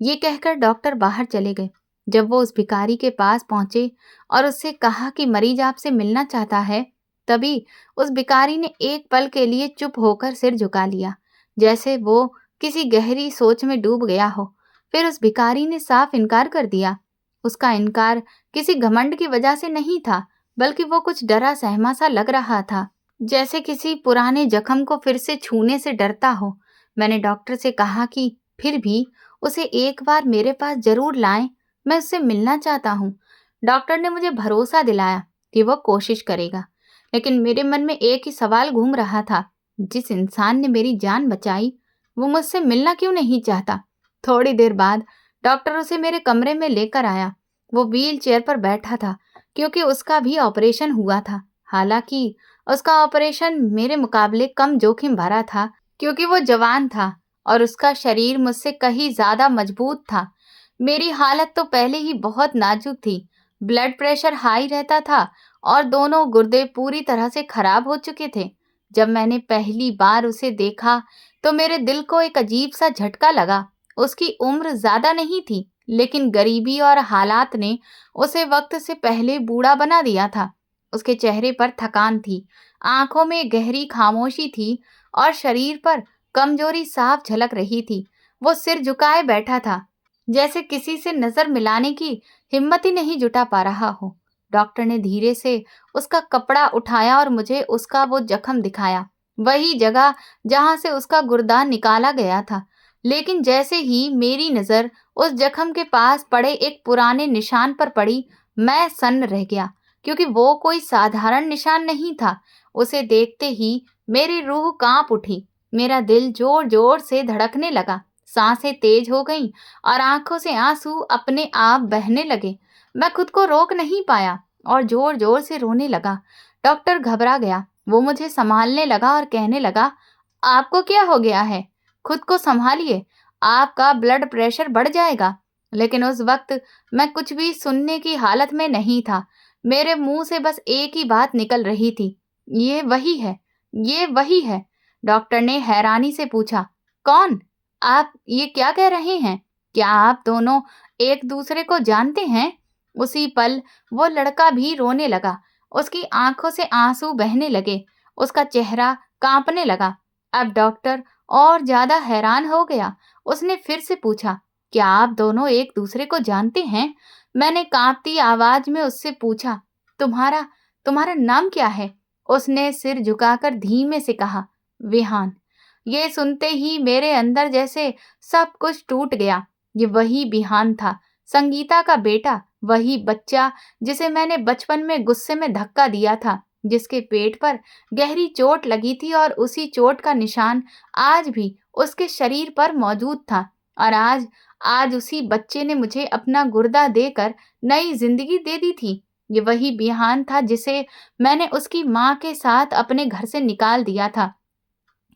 ये कहकर डॉक्टर बाहर चले गए। जब वो उस भिखारी के पास पहुंचे और उससे कहा कि मरीज आपसे मिलना चाहता है, तभी उस भिखारी ने एक पल के लिए चुप होकर सिर झुका लिया, जैसे वो किसी गहरी सोच में डूब गया हो। फिर उस भिखारी ने साफ इनकार कर दिया। उसका इनकार किसी घमंड की वजह से नहीं था, बल्कि वो कुछ डरा सहमा सा लग रहा था, जैसे किसी पुराने जख्म को फिर से छूने से डरता हो। मैंने डॉक्टर से कहा कि फिर भी उसे एक बार मेरे पास जरूर लाएं, मैं उससे मिलना चाहता हूँ। डॉक्टर ने मुझे भरोसा दिलाया कि वो कोशिश करेगा, लेकिन मेरे मन में एक ही सवाल घूम रहा था, जिस इंसान ने मेरी जान बचाई, वो मुझसे मिलना क्यों नहीं चाहता? थोड़ी देर बाद डॉक्टर उसे मेरे कमरे में लेकर आया। वो व्हील चेयर पर बैठा था, क्योंकि उसका भी ऑपरेशन हुआ था। हालांकि उसका ऑपरेशन मेरे मुकाबले कम जोखिम भरा था, क्योंकि वो जवान था और उसका शरीर मुझसे कहीं ज्यादा मजबूत था। मेरी हालत तो पहले ही बहुत नाजुक थी। ब्लड प्रेशर हाई रहता था और दोनों गुर्दे पूरी तरह से खराब हो चुके थे। जब मैंने पहली बार उसे देखा तो मेरे दिल को एक अजीब सा झटका लगा। उसकी उम्र ज्यादा नहीं थी, लेकिन गरीबी और हालात ने उसे वक्त से पहले बूढ़ा बना दिया था। उसके चेहरे पर थकान थी, आंखों में गहरी खामोशी थी और शरीर पर कमजोरी साफ झलक रही थी। वो सिर झुकाए बैठा था, जैसे किसी से नजर मिलाने की हिम्मत ही नहीं जुटा पा रहा हो। डॉक्टर ने धीरे से उसका कपड़ा उठाया और मुझे उसका वो जख्म दिखाया, वही जगह जहां से उसका गुर्दा निकाला गया था। लेकिन जैसे ही मेरी नजर उस जख्म के पास पड़े एक पुराने निशान पर पड़ी, मैं सन्न रह गया, क्योंकि वो कोई साधारण निशान नहीं था। उसे देखते ही मेरी रूह कांप उठी। मेरा दिल जोर जोर से धड़कने लगा, सांसें तेज हो गईं और आंखों से आंसू अपने आप बहने लगे। मैं खुद को रोक नहीं पाया और जोर जोर से रोने लगा। डॉक्टर घबरा गया। वो मुझे संभालने लगा और कहने लगा, आपको क्या हो गया है? खुद को संभालिए, आपका ब्लड प्रेशर बढ़ जाएगा। लेकिन उस वक्त मैं कुछ भी सुनने की हालत में नहीं था। मेरे मुंह से बस एक ही बात निकल रही थी, ये वही है, ये वही है। डॉक्टर ने हैरानी से पूछा, कौन? आप ये क्या कह रहे हैं? क्या आप दोनों एक दूसरे को जानते हैं? उसी पल वो लड़का भी रोने लगा। उसकी आंखों से आंसू बहने लगे, उसका चेहरा कांपने लगा। अब डॉक्टर और ज्यादा हैरान हो गया। उसने फिर से पूछा, क्या आप दोनों एक दूसरे को जानते हैं? मैंने कांपती आवाज में उससे पूछा, तुम्हारा तुम्हारा नाम क्या है? उसने सिर झुकाकर धीमे से कहा, विहान। ये सुनते ही मेरे अंदर जैसे सब कुछ टूट गया। ये वही विहान था, संगीता का बेटा, वही बच्चा जिसे मैंने बचपन में गुस्से में धक्का दिया था, जिसके पेट पर गहरी चोट लगी थी और उसी चोट का निशान आज भी उसके शरीर पर मौजूद था। और आज आज उसी बच्चे ने मुझे अपना गुर्दा देकर नई जिंदगी दे दी थी। ये वही बिहान था जिसे मैंने उसकी माँ के साथ अपने घर से निकाल दिया था।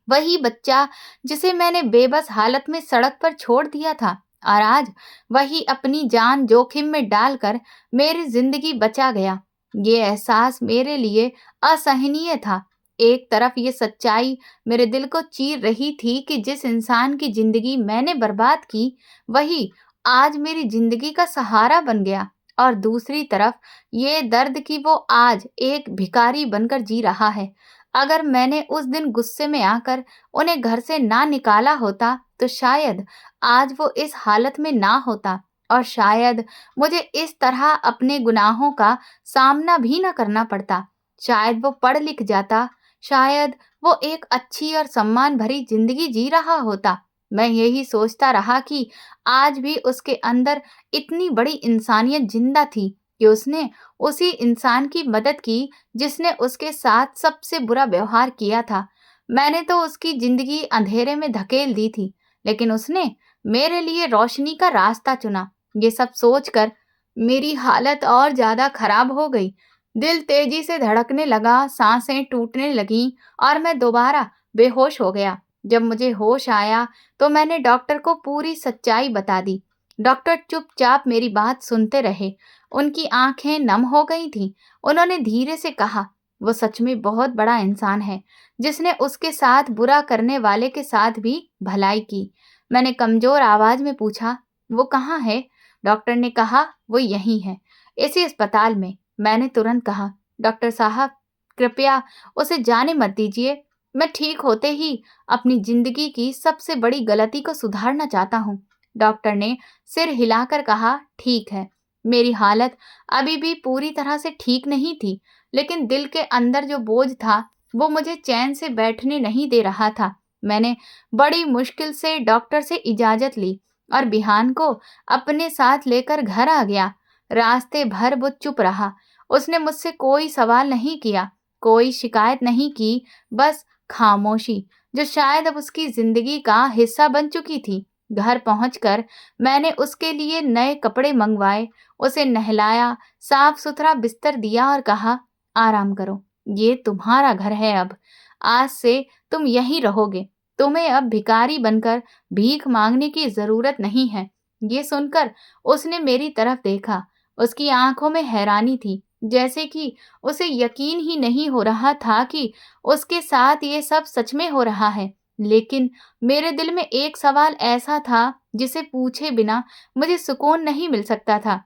वही बच्चा जिसे मैंने बेबस हालत में सड़क पर छोड़ दिया था, और आज वही अपनी जान जोखिम में डालकर मेरी जिंदगी बचा गया। ये एहसास मेरे लिए असहनीय था। एक तरफ ये सच्चाई मेरे दिल को चीर रही थी कि जिस इंसान की जिंदगी मैंने बर्बाद की, वही आज मेरी जिंदगी का सहारा बन गया, और दूसरी तरफ ये दर्द कि वो आज एक भिखारी बनकर जी रहा है। अगर मैंने उस दिन गुस्से में आकर उन्हें घर से ना निकाला होता, तो शायद आज वो इस हालत में ना होता, और शायद मुझे इस तरह अपने गुनाहों का सामना भी ना करना पड़ता। शायद वो पढ़ लिख जाता, शायद वो एक अच्छी और सम्मान भरी जिंदगी जी रहा होता। मैं यही सोचता रहा कि आज भी उसके अंदर इतनी बड़ी इंसानियत जिंदा थी कि उसने उसी इंसान की मदद की जिसने उसके साथ सबसे बुरा व्यवहार किया था। मैंने तो उसकी जिंदगी अंधेरे में धकेल दी थी, लेकिन उसने मेरे लिए रोशनी का रास्ता चुना। ये सब सोचकर मेरी हालत और ज्यादा खराब हो गई। दिल तेजी से धड़कने लगा, सांसें टूटने लगीं और मैं दोबारा बेहोश हो गया। जब मुझे होश आया तो मैंने डॉक्टर को पूरी सच्चाई बता दी। डॉक्टर चुपचाप मेरी बात सुनते रहे। उनकी आंखें नम हो गई थीं। उन्होंने धीरे से कहा, वो सच में बहुत बड़ा इंसान है, जिसने उसके साथ बुरा करने वाले के साथ भी भलाई की। मैंने कमजोर आवाज में पूछा, वो कहाँ है? डॉक्टर ने कहा, वो यहीं है, इसी अस्पताल में। मैंने तुरंत कहा, डॉक्टर साहब, कृपया उसे जाने मत दीजिए। मैं ठीक होते ही अपनी जिंदगी की सबसे बड़ी गलती को सुधारना चाहता हूँ। डॉक्टर ने सिर हिलाकर कहा, ठीक है। मेरी हालत अभी भी पूरी तरह से ठीक नहीं थी, लेकिन दिल के अंदर जो बोझ था वो मुझे चैन से बैठने नहीं दे रहा था। मैंने बड़ी मुश्किल से डॉक्टर से इजाजत ली और बिहान को अपने साथ लेकर घर आ गया। रास्ते भर वो चुप रहा। उसने मुझसे कोई सवाल नहीं किया, कोई शिकायत नहीं की, बस खामोशी, जो शायद अब उसकी जिंदगी का हिस्सा बन चुकी थी। घर पहुंचकर मैंने उसके लिए नए कपड़े मंगवाए, उसे नहलाया, साफ सुथरा बिस्तर दिया और कहा, आराम करो, ये तुम्हारा घर है अब। आज से तुम यहीं रहोगे। तुम्हें अब भिखारी बनकर भीख मांगने की जरूरत नहीं है। ये सुनकर उसने मेरी तरफ देखा। उसकी आंखों में हैरानी थी, जैसे कि उसे यकीन ही नहीं हो रहा था कि उसके साथ ये सब सच में हो रहा है। लेकिन मेरे दिल में एक सवाल ऐसा था जिसे पूछे बिना मुझे सुकून नहीं मिल सकता था।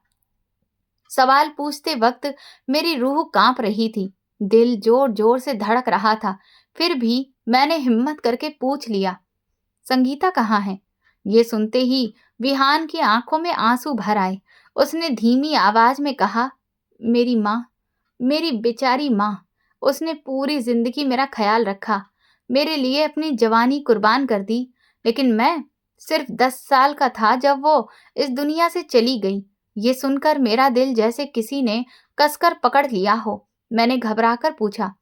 सवाल पूछते वक्त मेरी रूह कांप रही थी, दिल जोर जोर से धड़क रहा था। फिर भी मैंने हिम्मत करके पूछ लिया, संगीता कहाँ है? ये सुनते ही विहान की आंखों में आंसू भर आए। उसने धीमी आवाज में कहा, मेरी माँ, मेरी बेचारी माँ। उसने पूरी जिंदगी मेरा ख्याल रखा, मेरे लिए अपनी जवानी कुर्बान कर दी, लेकिन मैं सिर्फ 10 साल का था जब वो इस दुनिया से चली गई। ये सुनकर मेरा दिल जैसे किसी ने कसकर पकड़ लिया हो। मैंने घबराकर पूछा,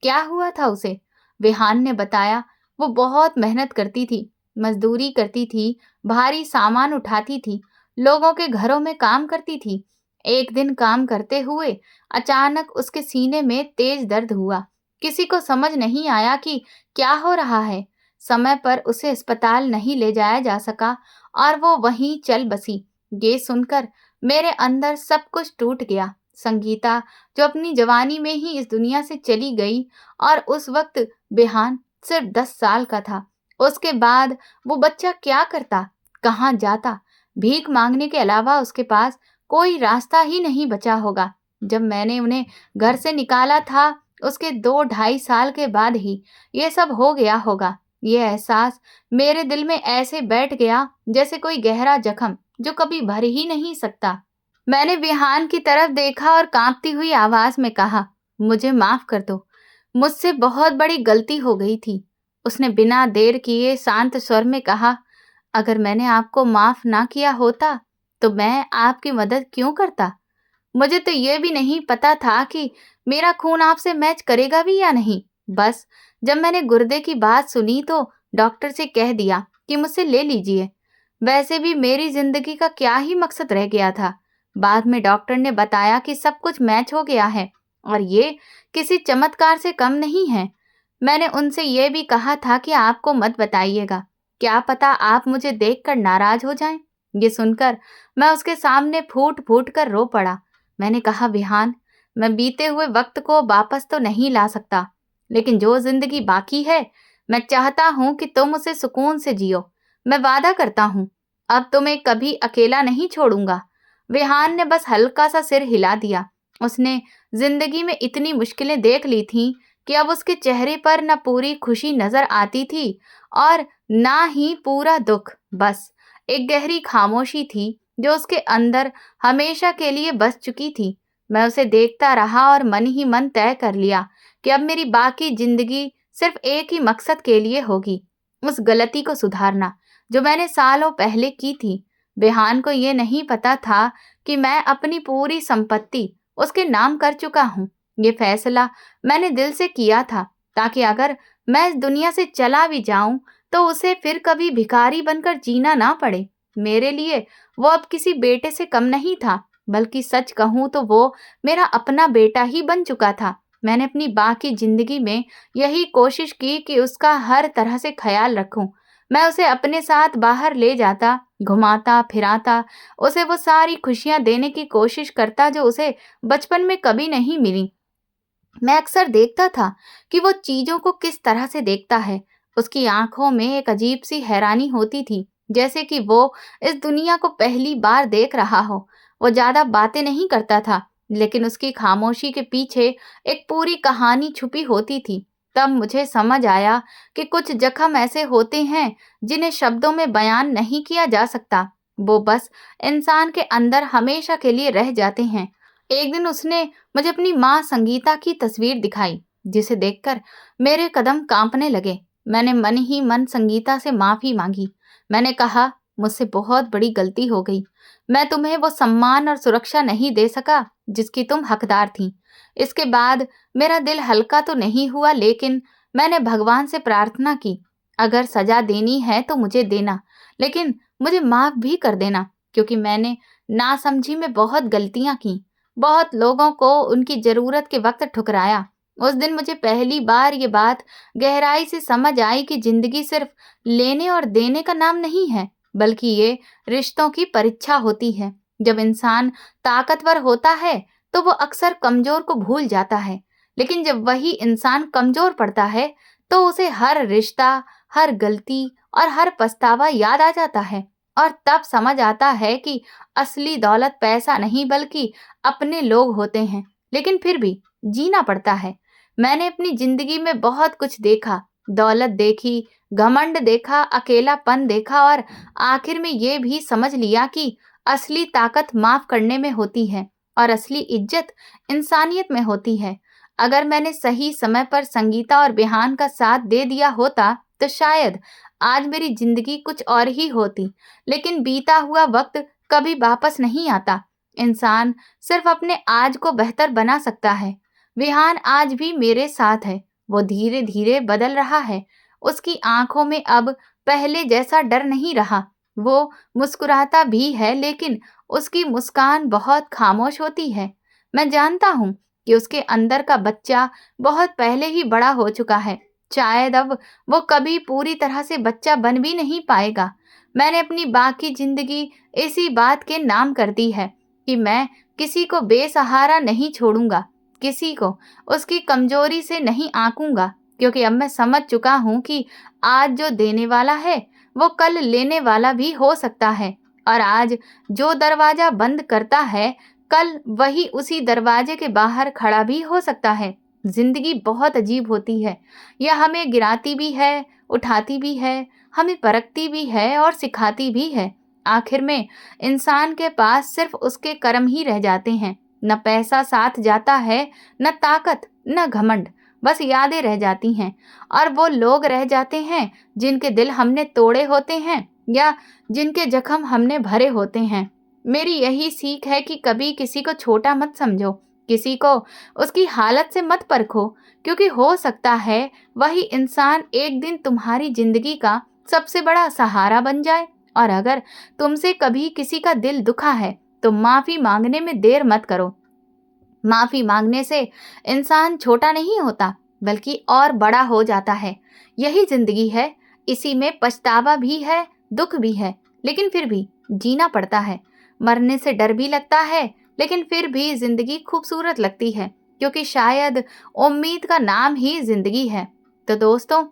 क्या हुआ था उसे? विहान ने बताया, वो बहुत मेहनत करती थी, मजदूरी करती थी, भारी सामान उठाती थी, लोगों के घरों में काम करती थी। एक दिन काम करते हुए अचानक उसके सीने में तेज दर्द हुआ। किसी को समझ नहीं आया कि क्या हो रहा है। समय पर उसे अस्पताल नहीं ले जाया जा सका और वो वहीं चल बसी। ये सुनकर मेरे अंदर सब कुछ टूट गया। संगीता, जो अपनी जवानी में ही इस दुनिया से चली गई, और उस वक्त बेहान सिर्फ 10 साल का था। उसके बाद वो बच्चा क्या करता, कहाँ जाता? भीख मांगने के अलावा उसके पास कोई रास्ता ही नहीं बचा होगा। जब मैंने उन्हें घर से निकाला था, उसके 2 ढाई साल के बाद ही ये सब हो गया होगा। ये एहसास मेरे दिल में ऐसे बैठ गया जैसे कोई गहरा जख्म जो कभी भर ही नहीं सकता। मैंने विहान की तरफ देखा और कांपती हुई आवाज में कहा, मुझे माफ कर दो, मुझसे बहुत बड़ी गलती हो गई थी। उसने बिना देर किए शांत स्वर में कहा, अगर मैंने आपको माफ ना किया होता तो मैं आपकी मदद क्यों करता? मुझे तो ये भी नहीं पता था कि मेरा खून आपसे मैच करेगा भी या नहीं। बस जब मैंने गुर्दे की बात सुनी तो डॉक्टर से कह दिया कि मुझसे ले लीजिए। वैसे भी मेरी जिंदगी का क्या ही मकसद रह गया था। बाद में डॉक्टर ने बताया कि सब कुछ मैच हो गया है और ये किसी चमत्कार से कम नहीं है। मैंने उनसे ये भी कहा था कि आपको मत बताइएगा, क्या पता आप मुझे देखकर नाराज हो जाएं। ये सुनकर मैं उसके सामने फूट फूट कर रो पड़ा। मैंने कहा, विहान, मैं बीते हुए वक्त को वापस तो नहीं ला सकता, लेकिन जो जिंदगी बाकी है, मैं चाहता हूं कि तुम उसे सुकून से जियो। मैं वादा करता हूं, अब तुम्हें कभी अकेला नहीं छोड़ूंगा। विहान ने बस हल्का सा सिर हिला दिया। उसने जिंदगी में इतनी मुश्किलें देख ली थीं कि अब उसके चेहरे पर न पूरी खुशी नजर आती थी और ना ही पूरा दुख। बस एक गहरी खामोशी थी जो उसके अंदर हमेशा के लिए बस चुकी थी। मैं उसे देखता रहा और मन ही मन तय कर लिया कि अब मेरी बाकी जिंदगी सिर्फ एक ही मकसद के लिए होगी, उस गलती को सुधारना जो मैंने सालों पहले की थी। बेहान को ये नहीं पता था कि मैं अपनी पूरी संपत्ति उसके नाम कर चुका हूँ। ये फैसला मैंने दिल से किया था, ताकि अगर मैं इस दुनिया से चला भी जाऊं तो उसे फिर कभी भिखारी बनकर जीना ना पड़े। मेरे लिए वो अब किसी बेटे से कम नहीं था, बल्कि सच कहूं तो वो मेरा अपना बेटा ही बन चुका था। मैंने अपनी बाकी जिंदगी में यही कोशिश की कि उसका हर तरह से ख्याल रखूं। मैं उसे अपने साथ बाहर ले जाता, घुमाता फिराता, उसे वो सारी खुशियां देने की कोशिश करता जो उसे बचपन में कभी नहीं मिली। मैं अक्सर देखता था कि वो चीजों को किस तरह से देखता है। उसकी आंखों में एक अजीब सी हैरानी होती थी, जैसे कि वो इस दुनिया को पहली बार देख रहा हो। वो ज्यादा बातें नहीं करता था, लेकिन उसकी खामोशी के पीछे एक पूरी कहानी छुपी होती थी। तब मुझे समझ आया कि कुछ जख्म ऐसे होते हैं जिन्हें शब्दों में बयान नहीं किया जा सकता। वो बस इंसान के अंदर हमेशा के लिए रह जाते हैं। एक दिन उसने मुझे अपनी माँ संगीता की तस्वीर दिखाई, जिसे देखकर मेरे कदम कांपने लगे। मैंने मन ही मन संगीता से माफी मांगी। मैंने कहा, मुझसे बहुत बड़ी गलती हो गई। मैं तुम्हें वो सम्मान और सुरक्षा नहीं दे सका जिसकी तुम हकदार थी। इसके बाद मेरा दिल हल्का तो नहीं हुआ, लेकिन मैंने भगवान से प्रार्थना की, अगर सजा देनी है तो मुझे देना, लेकिन मुझे माफ भी कर देना, क्योंकि मैंने नासमझी में बहुत गलतियां की। बहुत लोगों को उनकी जरूरत के वक्त ठुकराया। उस दिन मुझे पहली बार ये बात गहराई से समझ आई कि जिंदगी सिर्फ लेने और देने का नाम नहीं है, बल्कि ये रिश्तों की परीक्षा होती है। जब इंसान ताकतवर होता है तो वो अक्सर कमजोर को भूल जाता है, लेकिन जब वही इंसान कमजोर पड़ता है तो उसे हर रिश्ता, हर गलती और हर पछतावा याद आ जाता है। और तब समझ आता है कि असली दौलत पैसा नहीं बल्कि अपने लोग होते हैं। लेकिन फिर भी जीना पड़ता है। मैंने अपनी जिंदगी में बहुत कुछ देखा, दौलत देखी, घमंड देखा, अकेलापन देखा, और आखिर में ये भी समझ लिया कि असली ताकत माफ करने में होती है और असली इज्जत इंसानियत में होती है। अगर मैंने सही समय पर संगीता और बिहान का साथ दे दिया होता तो शायद आज मेरी जिंदगी कुछ और ही होती। लेकिन बीता हुआ वक्त कभी वापस नहीं आता। इंसान सिर्फ अपने आज को बेहतर बना सकता है। विहान आज भी मेरे साथ है। वो धीरे धीरे बदल रहा है। उसकी आंखों में अब पहले जैसा डर नहीं रहा। वो मुस्कुराता भी है, लेकिन उसकी मुस्कान बहुत खामोश होती है। मैं जानता हूँ कि उसके अंदर का बच्चा बहुत पहले ही बड़ा हो चुका है। शायद अब वो कभी पूरी तरह से बच्चा बन भी नहीं पाएगा। मैंने अपनी बाकी जिंदगी इसी बात के नाम कर दी है कि मैं किसी को बेसहारा नहीं छोड़ूंगा, किसी को उसकी कमजोरी से नहीं आंकूंगा, क्योंकि अब मैं समझ चुका हूँ कि आज जो देने वाला है वो कल लेने वाला भी हो सकता है, और आज जो दरवाजा बंद करता है कल वही उसी दरवाजे के बाहर खड़ा भी हो सकता है। जिंदगी बहुत अजीब होती है। यह हमें गिराती भी है, उठाती भी है, हमें परखती भी है और सिखाती भी है। आखिर में इंसान के पास सिर्फ उसके कर्म ही रह जाते हैं। न पैसा साथ जाता है, न ताकत, न घमंड, बस यादें रह जाती हैं। और वो लोग रह जाते हैं जिनके दिल हमने तोड़े होते हैं या जिनके जख्म हमने भरे होते हैं। मेरी यही सीख है कि कभी किसी को छोटा मत समझो, किसी को उसकी हालत से मत परखो, क्योंकि हो सकता है वही इंसान एक दिन तुम्हारी जिंदगी का सबसे बड़ा सहारा बन जाए। और अगर तुमसे कभी किसी का दिल दुखा है तो माफी मांगने में देर मत करो। माफी मांगने से इंसान छोटा नहीं होता, बल्कि और बड़ा हो जाता है। यही जिंदगी है। इसी में पछतावा भी है, दुख भी है, लेकिन फिर भी जीना पड़ता है। मरने से डर भी लगता है, लेकिन फिर भी जिंदगी खूबसूरत लगती है, क्योंकि शायद उम्मीद का नाम ही जिंदगी है। तो दोस्तों,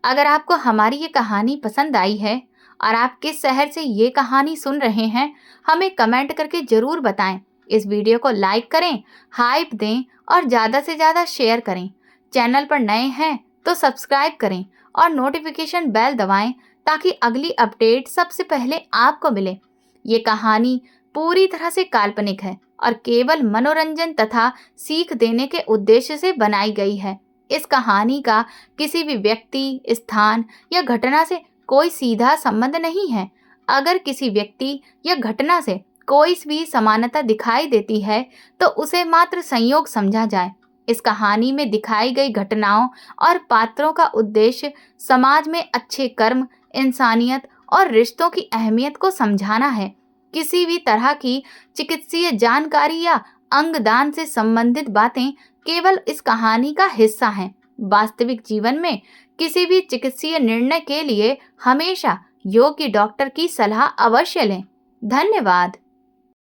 अगर आपको हमारी ये कहानी पसंद आई है और आप किस शहर से ये कहानी सुन रहे हैं, हमें कमेंट करके जरूर बताएं। इस वीडियो को लाइक करें, हाइप दें और ज़्यादा से ज़्यादा शेयर करें। चैनल पर नए हैं तो सब्सक्राइब करें और नोटिफिकेशन बेल दबाएं, ताकि अगली अपडेट सबसे पहले आपको मिले। ये कहानी पूरी तरह से काल्पनिक है और केवल मनोरंजन तथा सीख देने के उद्देश्य से बनाई गई है। इस कहानी का किसी भी व्यक्ति, स्थान या घटना से कोई सीधा संबंध नहीं है। अगर किसी व्यक्ति या घटना से कोई भी समानता दिखाई देती है तो उसे मात्र संयोग समझा जाए। इस कहानी में दिखाई गई घटनाओं और पात्रों का उद्देश्य समाज में अच्छे कर्म, इंसानियत और रिश्तों की अहमियत को समझाना है। किसी भी तरह की चिकित्सीय जानकारी या अंगदान से संबंधित बातें केवल इस कहानी का हिस्सा हैं। वास्तविक जीवन में किसी भी चिकित्सीय निर्णय के लिए हमेशा योग्य डॉक्टर की सलाह अवश्य लें। धन्यवाद।